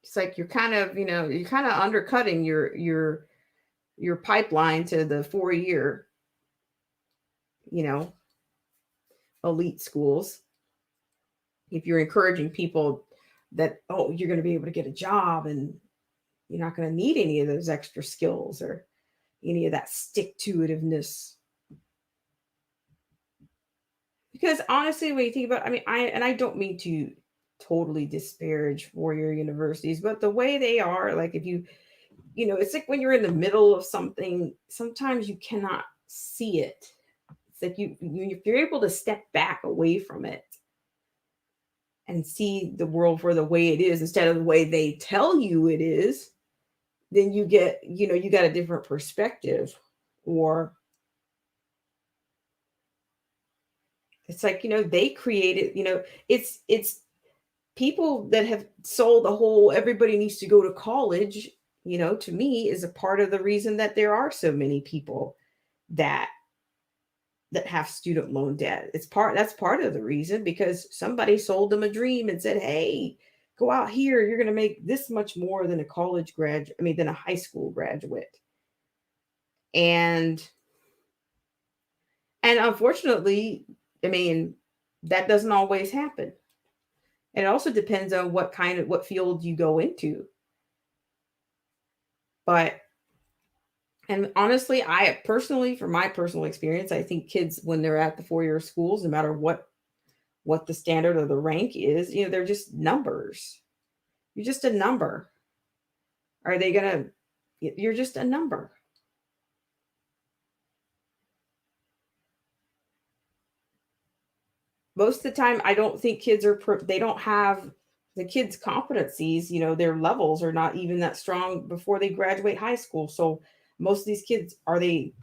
It's like you're kind of undercutting your pipeline to the 4-year, elite schools. If you're encouraging people that, oh, you're going to be able to get a job and you're not going to need any of those extra skills or any of that stick-to-itiveness. Because honestly, when you think about, I don't mean to totally disparage four-year universities, but the way they are, like if it's like when you're in the middle of something, sometimes you cannot see it. It's like if you're able to step back away from it and see the world for the way it is instead of the way they tell you it is, then you get, you got a different perspective. Or it's like, they created, it's people that have sold the whole everybody needs to go to college, to me is a part of the reason that there are so many people that have student loan debt. That's part of the reason, because somebody sold them a dream and said, hey, go out here, you're going to make this much more than a college graduate, than a high school graduate. And unfortunately, that doesn't always happen. And it also depends on what field you go into. But And honestly, I personally, from my personal experience, I think kids, when they're at the 4-year schools, no matter what the standard or the rank is, they're just numbers. You're just a number. Are they gonna? You're just a number. Most of the time, I don't think kids they don't have the kids' competencies, their levels are not even that strong before they graduate high school. So most of these kids, are they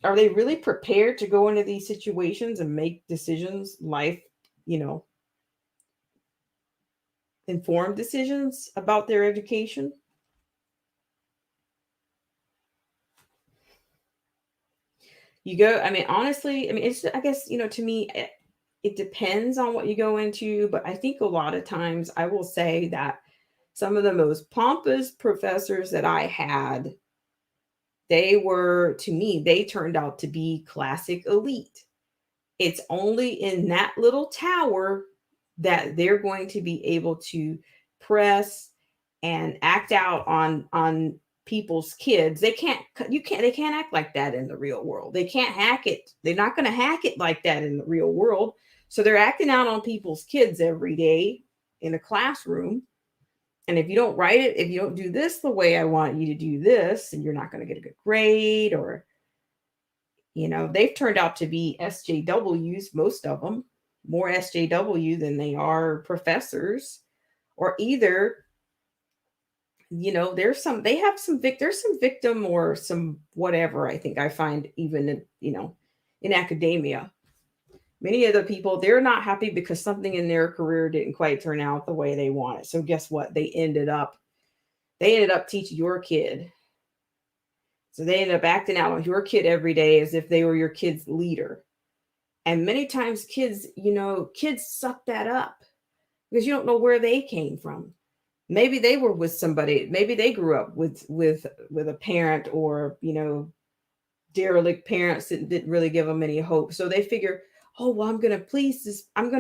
really prepared to go into these situations and make decisions, you know, informed decisions about their education? I mean, honestly, I mean, I guess, to me, it depends on what you go into, but I think a lot of times I will say that some of the most pompous professors that I had, to me, they turned out to be classic elite. It's only in that little tower that they're going to be able to press and act out on people's kids. They can't act like that in the real world. They can't hack it. They're not going to hack it like that in the real world. So they're acting out on people's kids every day in a classroom. And if you don't write it, if you don't do this the way I want you to do this, and you're not going to get a good grade, or they've turned out to be SJWs, most of them, more SJW than they are professors. Or either, there's some victim or some whatever. I think I find even in academia, many of the people, they're not happy because something in their career didn't quite turn out the way they wanted. So guess what? They ended up teaching your kid. So they ended up acting out on your kid every day as if they were your kid's leader. And many times kids suck that up because you don't know where they came from. Maybe they were with somebody, maybe they grew up with a parent, or, derelict parents that didn't really give them any hope. So they figure, oh, well, I'm going to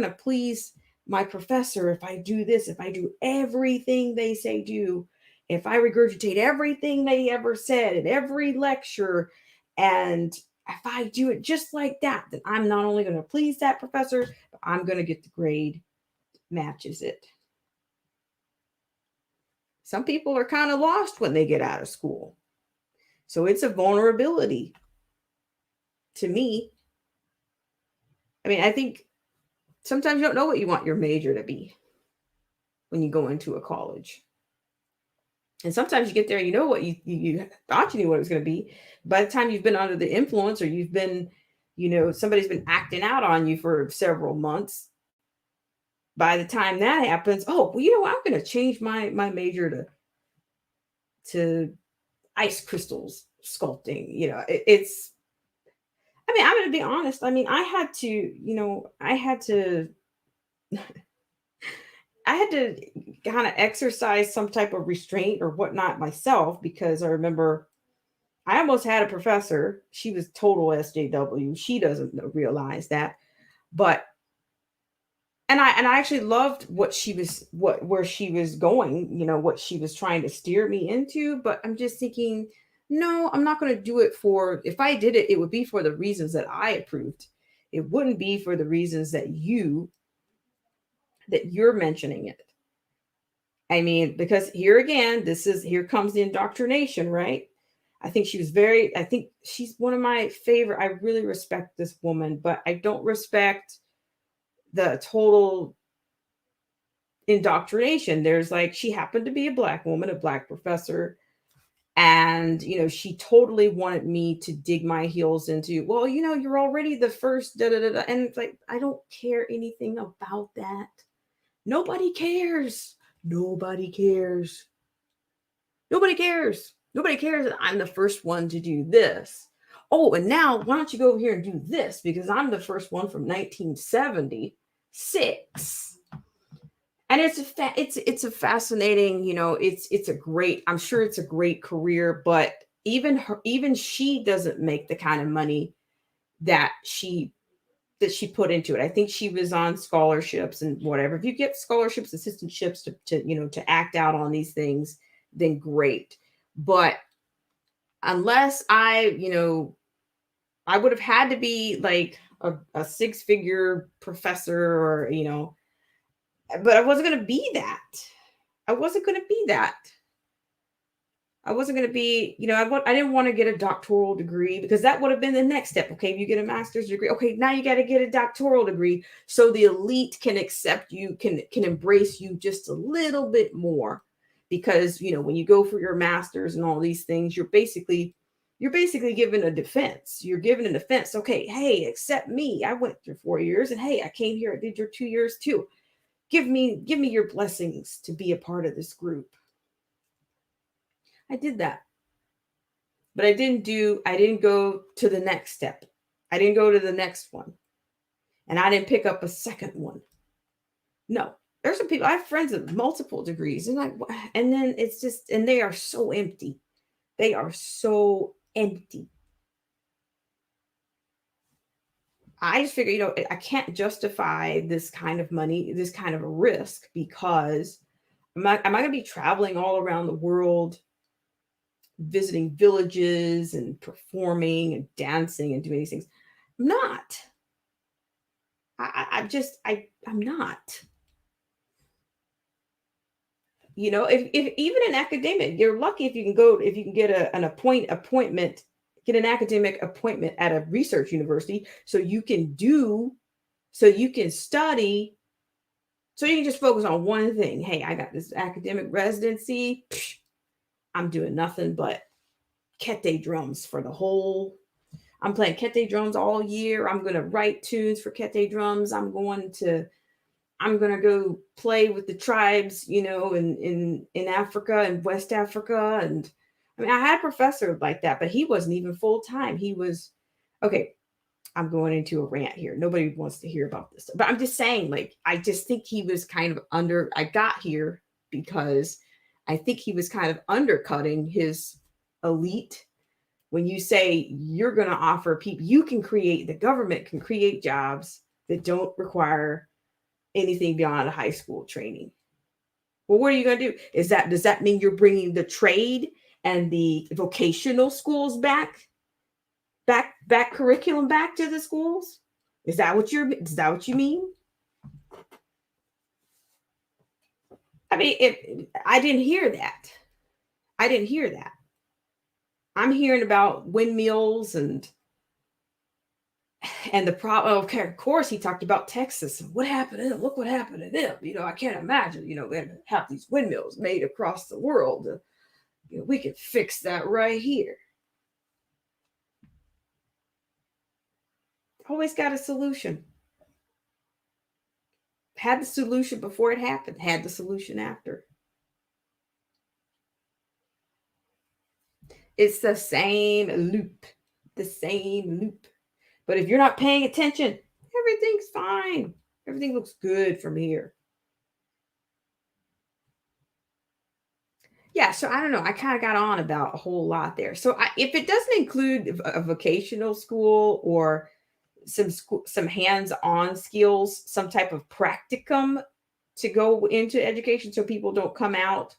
please my professor if I do this, if I do everything they say do, if I regurgitate everything they ever said in every lecture, and if I do it just like that, then I'm not only going to please that professor, but I'm going to get the grade that matches it. Some people are kind of lost when they get out of school. So it's a vulnerability to me. I mean, I think sometimes you don't know what you want your major to be when you go into a college. And sometimes you get there, what you thought you knew what it was going to be. By the time you've been under the influence, or you've been, somebody's been acting out on you for several months. By the time that happens, oh, well, I'm going to change my major to ice crystals sculpting. I mean, I'm going to be honest. I mean, I had to kind of exercise some type of restraint or whatnot myself, because I remember I almost had a professor. She was total SJW. She doesn't realize that, but and I actually loved where she was going, what she was trying to steer me into. But I'm just thinking, no, I'm not going to do it if I did it, it would be for the reasons that I approved. It wouldn't be for the reasons that you're mentioning it. I mean, because here again, here comes the indoctrination, right? I think she's one of my favorite. I really respect this woman, but I don't respect the total indoctrination. There's she happened to be a Black woman, a Black professor. And, she totally wanted me to dig my heels into, well, you're already the first, da, da, da, da. And it's I don't care anything about that. Nobody cares. Nobody cares. Nobody cares. Nobody cares that I'm the first one to do this. Oh, and now why don't you go over here and do this? Because I'm the first one from 1976. And it's a fascinating, I'm sure it's a great career, but even she doesn't make the kind of money that she put into it. I think she was on scholarships and whatever. If you get scholarships, assistantships to act out on these things, then great. But unless I would have had to be like a six-figure professor or, but I wasn't going to be that. I wasn't going to be that. I wasn't going to be, I didn't want to get a doctoral degree because that would have been the next step. Okay, you get a master's degree. Okay, now you got to get a doctoral degree so the elite can accept you, can embrace you just a little bit more. Because, when you go for your master's and all these things, you're basically given a defense. You're given a defense. Okay, hey, accept me. I went through 4 years, and hey, I came here. I did your 2 years too. Give me your blessings to be a part of this group. I did that. But I didn't go to the next step. I didn't go to the next one. And I didn't pick up a second one. No. There's some people, I have friends with multiple degrees, and then it's just, and they are so empty. They are so empty. I just figure, I can't justify this kind of money, this kind of a risk, because am I going to be traveling all around the world, visiting villages and performing and dancing and doing these things? I'm not. I'm not. If even an academic, you're lucky if you can get an appointment, get an academic appointment at a research university, so you can study, so you can just focus on one thing. Hey, I got this academic residency. I'm doing nothing but kete drums I'm playing kete drums all year. I'm going to write tunes for kete drums. I'm going to go play with the tribes, in Africa and West Africa. And I had a professor like that, but he wasn't even full time. He was, okay, I'm going into a rant here. Nobody wants to hear about this, but I'm just saying, I just think he was kind of I got here because I think he was kind of undercutting his elite. When you say you're going to offer people, the government can create jobs that don't require anything beyond a high school training. Well, what are you going to do? Does that mean you're bringing the trade and the vocational schools back curriculum back to the schools? Is that what you mean? I didn't hear that. I'm hearing about windmills and the problem. Okay, of course, he talked about Texas. What happened to them? Look what happened to them. I can't imagine, they have these windmills made across the world. We can fix that right here. Always got a solution. Had the solution before it happened, had the solution after. It's the same loop. But if you're not paying attention, everything's fine. Everything looks good from here. Yeah, so I don't know. I kind of got on about a whole lot there. So if it doesn't include a vocational school or some hands-on skills, some type of practicum to go into education, so people don't come out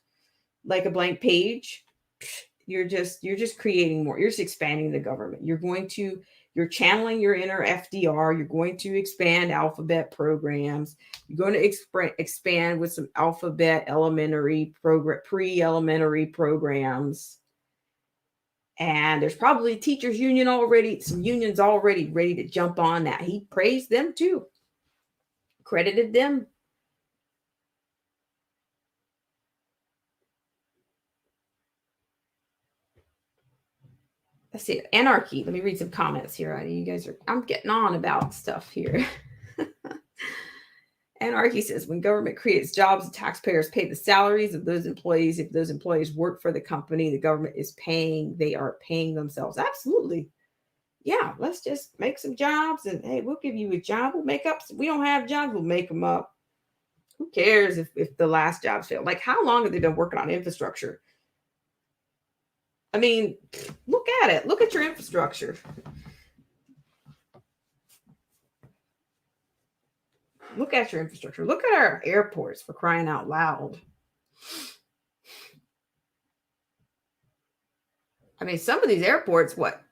like a blank page, you're just creating more. You're just expanding the government. You're channeling your inner FDR. You're going to expand alphabet programs. You're going to expand with some alphabet pre-elementary programs. And there's probably teachers union already, some unions already ready to jump on that. He praised them too, credited them. Let's see, anarchy. Let me read some comments here. I'm getting on about stuff here. Anarchy says, when government creates jobs, the taxpayers pay the salaries of those employees. If those employees work for the company, the government they are paying themselves. Absolutely. Yeah, let's just make some jobs and hey, we'll give you a job. We'll make up. We don't have jobs, we'll make them up. Who cares if the last jobs failed? Like, how long have they been working on infrastructure? I mean, look at it. Look at your infrastructure. Look at your infrastructure. Look at our airports, for crying out loud. I mean, some of these airports, what?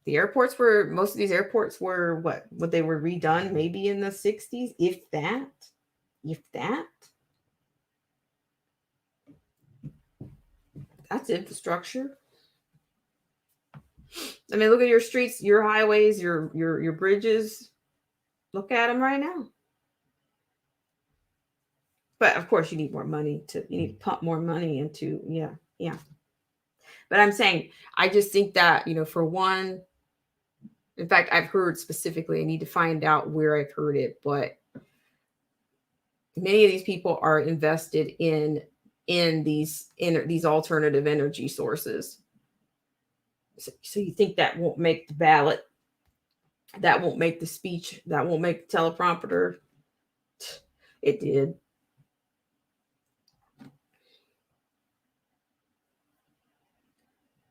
Most of these airports were what they were redone maybe in the 60s, if that. That's infrastructure. I mean, look at your streets, your highways, your bridges. Look at them right now. But of course, you need more money you need to pump more money into, yeah. But I'm saying, I just think that, for one, in fact, I've heard specifically, I need to find out where I've heard it, but many of these people are invested in these alternative energy sources. So you think that won't make the ballot, that won't make the speech, that won't make the teleprompter? It did.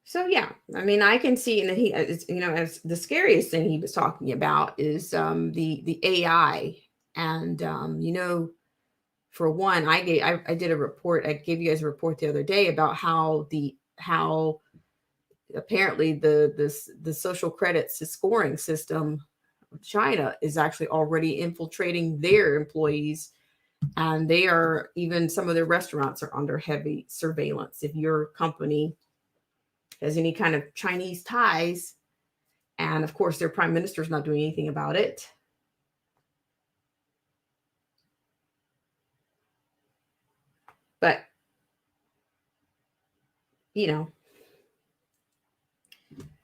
So yeah, I mean, I can see, and he, as the scariest thing he was talking about is the AI, and for one, I did a report. I gave you guys a report the other day about how apparently the social credits scoring system of China is actually already infiltrating their employees, and some of their restaurants are under heavy surveillance. If your company has any kind of Chinese ties, and of course their prime minister is not doing anything about it. But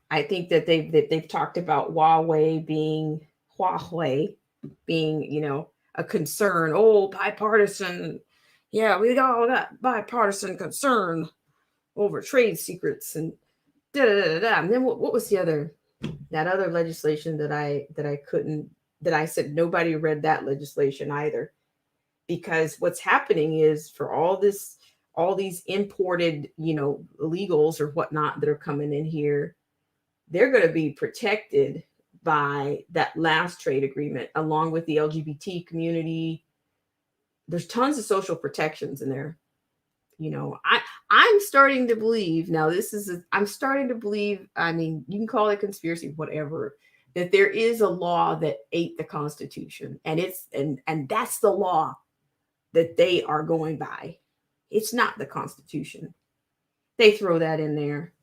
I think that they've talked about Huawei being a concern. Oh, bipartisan. Yeah, we all got bipartisan concern over trade secrets and da-da-da-da. And then what was that other legislation that I said nobody read that legislation either, because what's happening is, for all these imported, illegals or whatnot that are coming in here, they're going to be protected by that last trade agreement, along with the LGBT community. There's tons of social protections in there. I'm starting to believe now, I'm starting to believe, I mean, you can call it conspiracy, whatever, that there is a law that ate the Constitution, and that's the law that they are going by. It's not the Constitution. They throw that in there,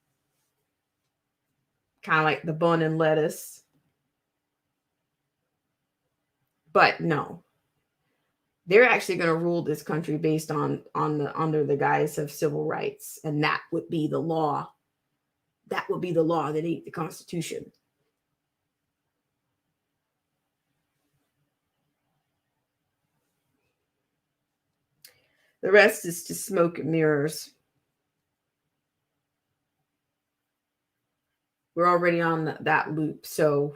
kind of like the bun and lettuce. But no, they're actually going to rule this country based under the guise of civil rights, and that would be the law. That would be the law that ate the Constitution. The rest is just smoke and mirrors. We're already on that loop. So,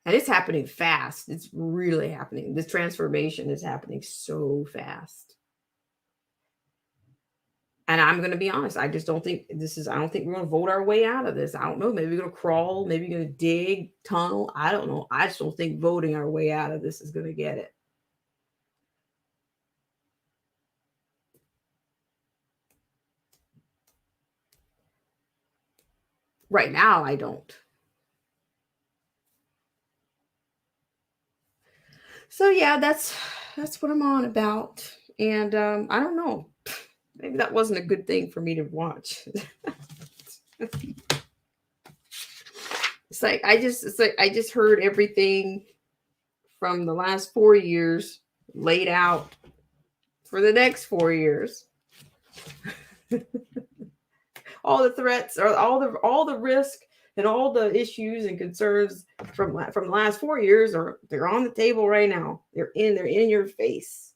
and it's happening fast. It's really happening. This transformation is happening so fast. And I'm going to be honest. I just don't think I don't think we're going to vote our way out of this. I don't know. Maybe we're going to crawl. Maybe we're going to dig, tunnel. I don't know. I just don't think voting our way out of this is going to get it. Right now, I don't. So yeah, that's what I'm on about. And I don't know. Maybe that wasn't a good thing for me to watch. It's like I just heard everything from the last 4 years laid out for the next 4 years. All the threats, or all the risk, and all the issues and concerns from the last 4 years they're on the table right now. They're in your face.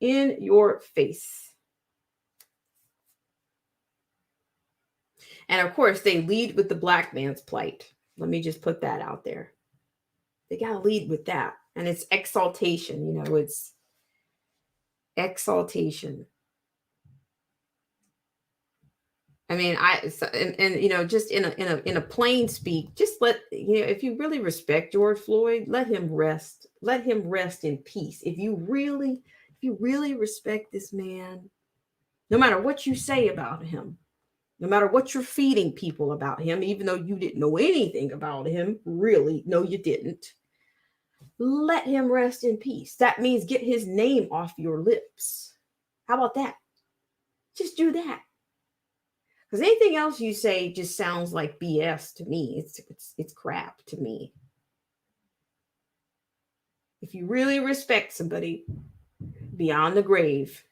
In your face. And of course, they lead with the black man's plight. Let me just put that out there. They got to lead with that. And it's exaltation, it's exaltation. I mean, just in a plain speak, just if you really respect George Floyd, let him rest. Let him rest in peace. If you really respect this man, no matter what you say about him, No matter what you're feeding people about him, even though you didn't know anything about him, really, no, you didn't. Let him rest in peace. That means get his name off your lips. How about that? Just do that. Because anything else you say just sounds like BS to me. It's crap to me. If you really respect somebody beyond the grave,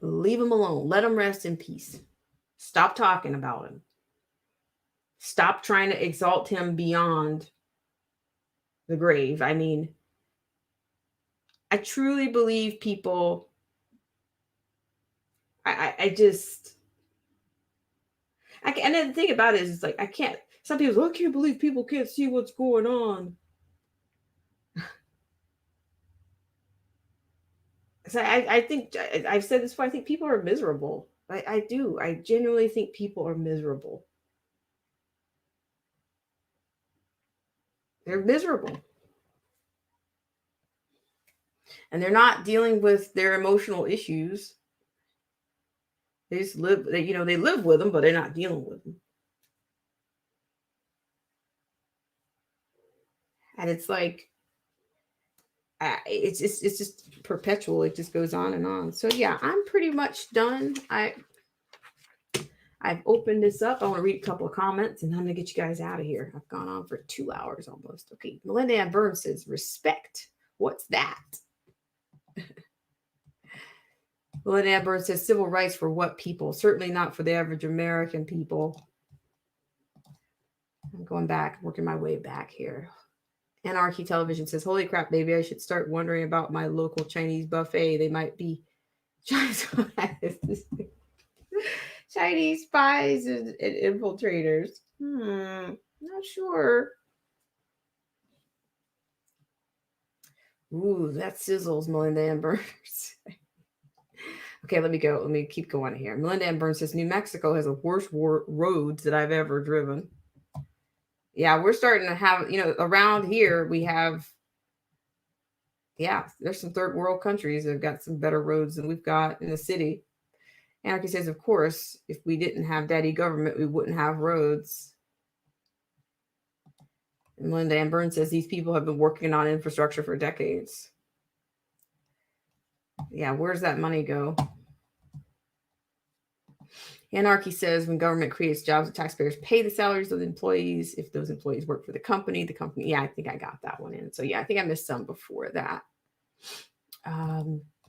leave him alone. Let him rest in peace. Stop talking about him. Stop trying to exalt him beyond the grave. I mean, I truly believe people. I just, and then the thing about it is, it's like, I can't, some people, I can't believe people can't see what's going on. So I think, I've said this before, I think people are miserable. I do. I genuinely think people are miserable. They're miserable. And they're not dealing with their emotional issues. They just live, they live with them, but they're not dealing with them. And it's like, it's just perpetual. It just goes on and on. So yeah, I'm pretty much done. I've opened this up. I want to read a couple of comments and I'm going to get you guys out of here. I've gone on for 2 hours almost. Okay. Melinda Ann Burns says, respect. What's that? Melinda Ann Burns says, civil rights for what people? Certainly not for the average American people. I'm going back, working my way back here. Anarchy Television says, holy crap, baby, I should start wondering about my local Chinese buffet. They might be Chinese spies and infiltrators. Not sure. Ooh, that sizzles, Melinda Ann Burns. Okay, let me go. Let me keep going here. Melinda Ann Burns says, New Mexico has the worst roads that I've ever driven. Yeah, we're starting to have, around here we have, there's some third world countries that have got some better roads than we've got in the city. Anarchy says, of course, if we didn't have daddy government, we wouldn't have roads. And Melinda Ann Burns says, these people have been working on infrastructure for decades. Yeah, where's that money go? Anarchy says, when government creates jobs, the taxpayers pay the salaries of the employees. If those employees work for the company, yeah, I think I got that one in. So yeah, I think I missed some before that.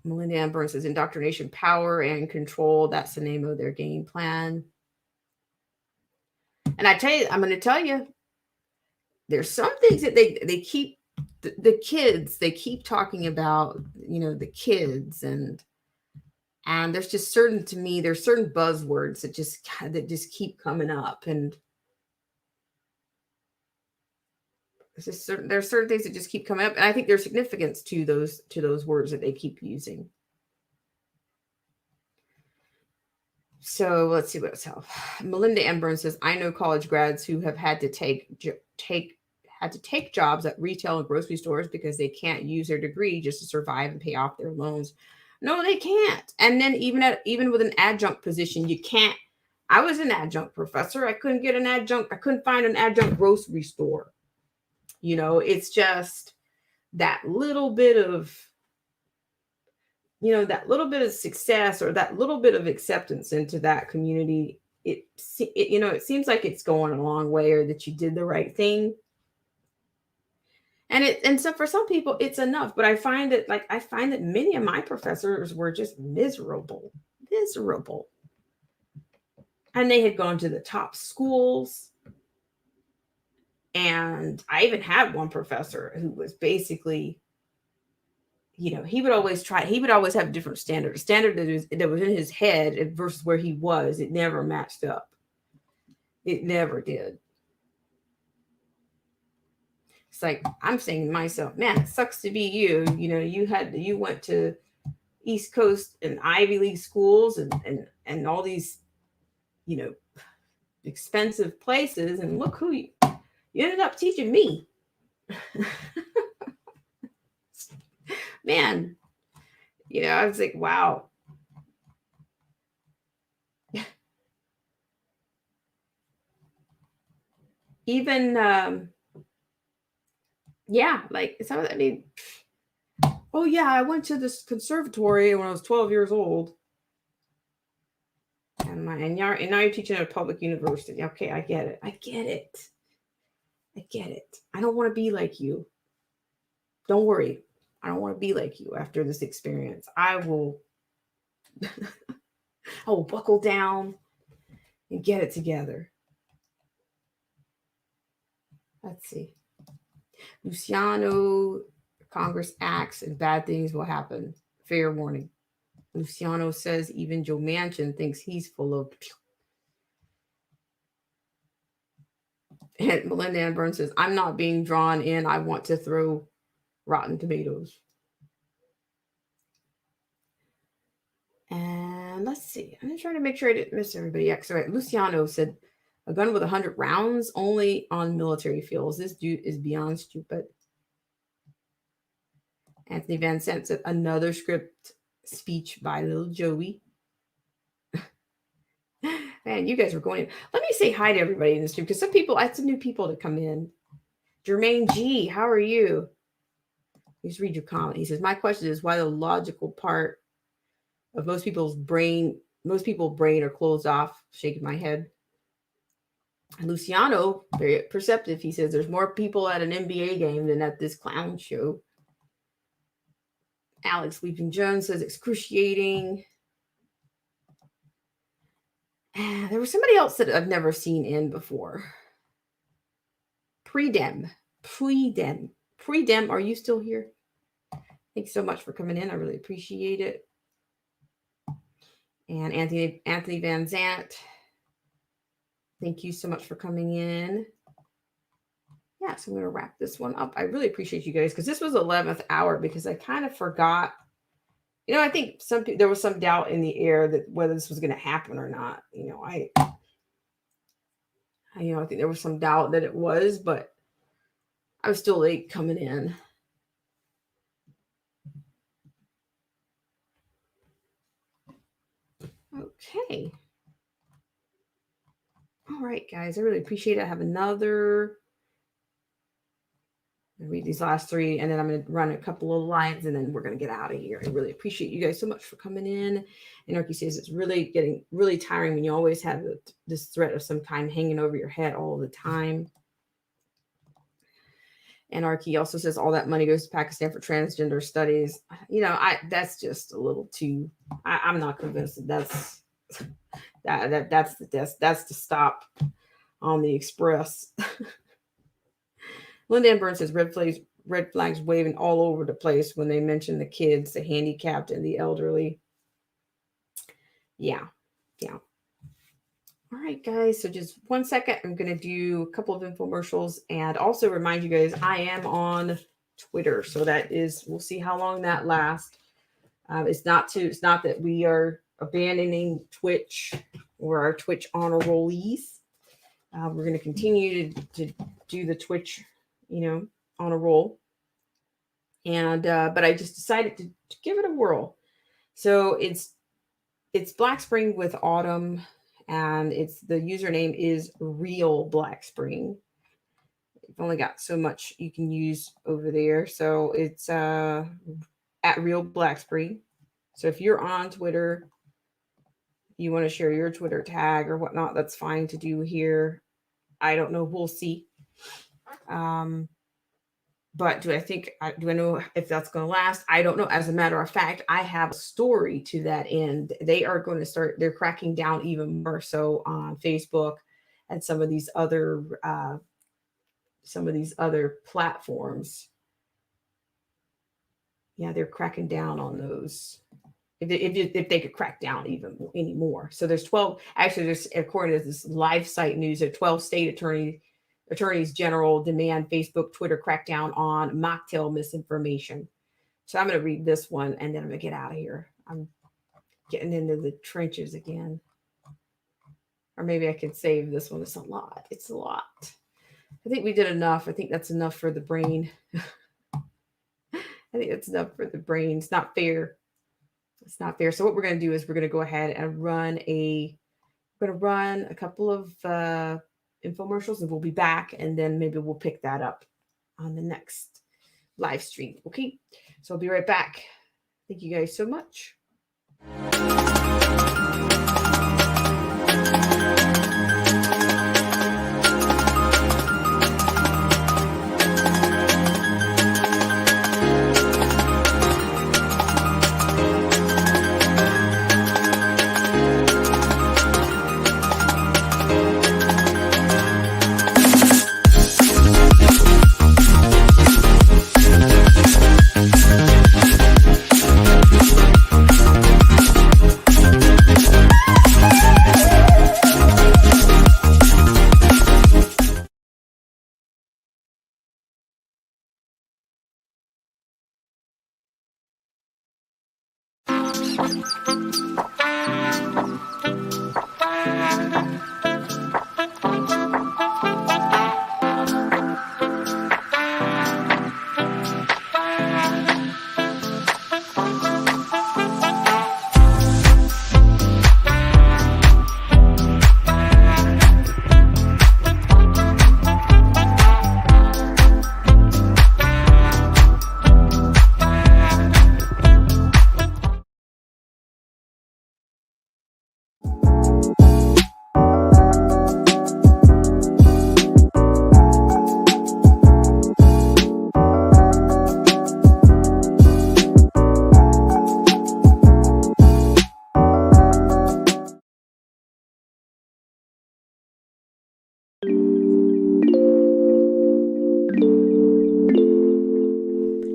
Melinda Ann Burns says, indoctrination, power, and control. That's the name of their game plan. And I'm going to tell you, there's some things that they keep, the kids, they keep talking about, the kids and there's just certain buzzwords that just keep coming up. And there's certain things that just keep coming up. And I think there's significance to those words that they keep using. So let's see what's else. Melinda Ann Burns says, I know college grads who have had to take jobs at retail and grocery stores because they can't use their degree just to survive and pay off their loans. No, they can't. And then even with an adjunct position, you can't. I was an adjunct professor. I couldn't get an adjunct. I couldn't find an adjunct grocery store. It's just that little bit of, that little bit of success or that little bit of acceptance into that community. It seems like it's going a long way, or that you did the right thing. And so for some people it's enough, but I find that many of my professors were just miserable. And they had gone to the top schools. And I even had one professor who was basically, he would always have a different standard. A standard that was in his head versus where he was. It never matched up. It never did. It's like, I'm saying to myself, man, it sucks to be you. You went to East Coast and Ivy League schools and all these, expensive places. And look who you ended up teaching me. Man, I was like, wow. even yeah, like some of that. I mean, oh yeah, I went to this conservatory when I was 12 years old. And now you're teaching at a public university. Okay, I get it. I get it. I get it. I don't want to be like you. Don't worry. I don't want to be like you after this experience. I will buckle down and get it together. Let's see. Luciano, Congress acts and bad things will happen. Fair warning. Luciano says even Joe Manchin thinks he's full of. And Melinda Ann Burns says, I'm not being drawn in. I want to throw rotten tomatoes. And let's see. I'm just trying to make sure I didn't miss everybody. Yeah, so right. Luciano said, a gun with 100 rounds only on military fields. This dude is beyond stupid. Anthony Van Sant said, another script speech by little Joey. Man, you guys were going in. Let me say hi to everybody in this stream because some people, I had some new people to come in. Jermaine G, how are you? Just read your comment. He says, my question is why the logical part of most people's brain are closed off. Shaking my head. And Luciano, very perceptive. He says, there's more people at an NBA game than at this clown show. Alex Weeping Jones says, excruciating. There was somebody else that I've never seen in before. Predem, are you still here? Thanks so much for coming in. I really appreciate it. And Anthony Van Zant, thank you so much for coming in. Yeah, so I'm going to wrap this one up. I really appreciate you guys because this was 11th hour because I kind of forgot. You know, I think there was some doubt in the air that whether this was going to happen or not. You know, I think there was some doubt that it was, but I was still late coming in. Okay. All right, guys. I really appreciate it. I have another. I'm going to read these last three, and then I'm going to run a couple of lines, and then we're going to get out of here. I really appreciate you guys so much for coming in. And Arky says it's really getting really tiring when you always have this threat of some kind hanging over your head all the time. And Arky also says all that money goes to Pakistan for transgender studies. You know, that's just a little too. I'm not convinced that that's the stop on the express. Linda Ann Burns says red flags waving all over the place when they mention the kids, the handicapped, and the elderly. Yeah. All right, guys. So just 1 second. I'm going to do a couple of infomercials and also remind you guys I am on Twitter. So that is, we'll see how long that lasts. It's not that we are abandoning Twitch or our Twitch honor rollees. We're going to continue to do the Twitch, on a roll. And, but I just decided to give it a whirl. So it's Black Spring with Autumn, and the username is Real Black Spring. You've only got so much you can use over there. So it's, at Real Black Spring. So if you're on Twitter, you want to share your Twitter tag or whatnot, that's fine to do here. I don't know. We'll see. But do I know if that's going to last? I don't know. As a matter of fact, I have a story to that end. They are going to they're cracking down even more so on Facebook and some of these other platforms. Yeah, they're cracking down on those. If they could crack down even anymore. So there's 12, actually there's, according to this live site news, there are 12 state attorneys general demand Facebook, Twitter crackdown on mocktail misinformation. So I'm going to read this one and then I'm going to get out of here. I'm getting into the trenches again. Or maybe I could save this one. It's a lot. I think we did enough. I think that's enough for the brain. I think that's enough for the brain. It's not fair. So what we're going to do is we're going to go ahead and run a couple of infomercials, and we'll be back, and then maybe we'll pick that up on the next live stream. Okay, so I'll be right back. Thank you guys so much.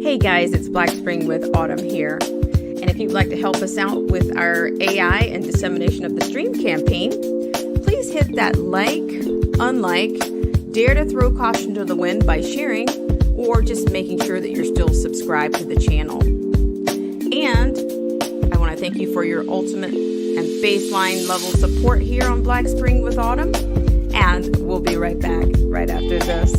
Hey guys, it's Black Spring with Autumn here. And if you'd like to help us out with our AI and dissemination of the stream campaign, please hit that like, unlike, dare to throw caution to the wind by sharing, or just making sure that you're still subscribed to the channel. And I want to thank you for your ultimate and baseline level support here on Black Spring with Autumn. And we'll be right back right after this.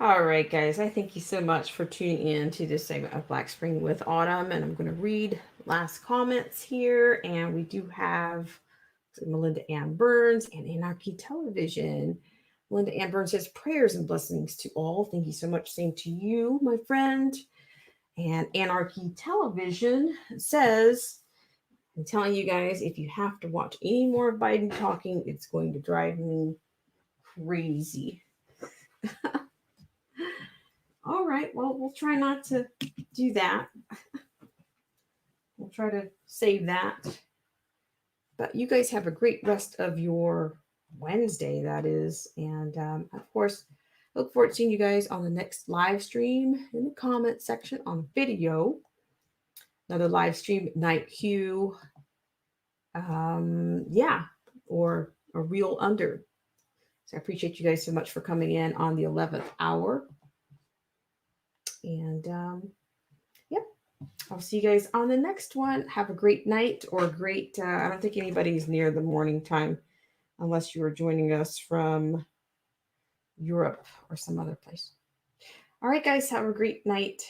All right, guys, I thank you so much for tuning in to this segment of Black Spring with Autumn. And I'm going to read last comments here. And we do have Melinda Ann Burns and Anarchy Television. Melinda Ann Burns says, prayers and blessings to all. Thank you so much. Same to you, my friend. And Anarchy Television says, I'm telling you guys, if you have to watch any more of Biden talking, it's going to drive me crazy. All right, well, we'll try not to do that. We'll try to save that. But you guys have a great rest of your Wednesday, that is. And of course, look forward to seeing you guys on the next live stream in the comment section on video. Another live stream, Night Q. Or a Real Under. So I appreciate you guys so much for coming in on the 11th hour. And yep, I'll see you guys on the next one. Have a great night or a great, I don't think anybody's near the morning time unless you are joining us from Europe or some other place. All right, guys, have a great night.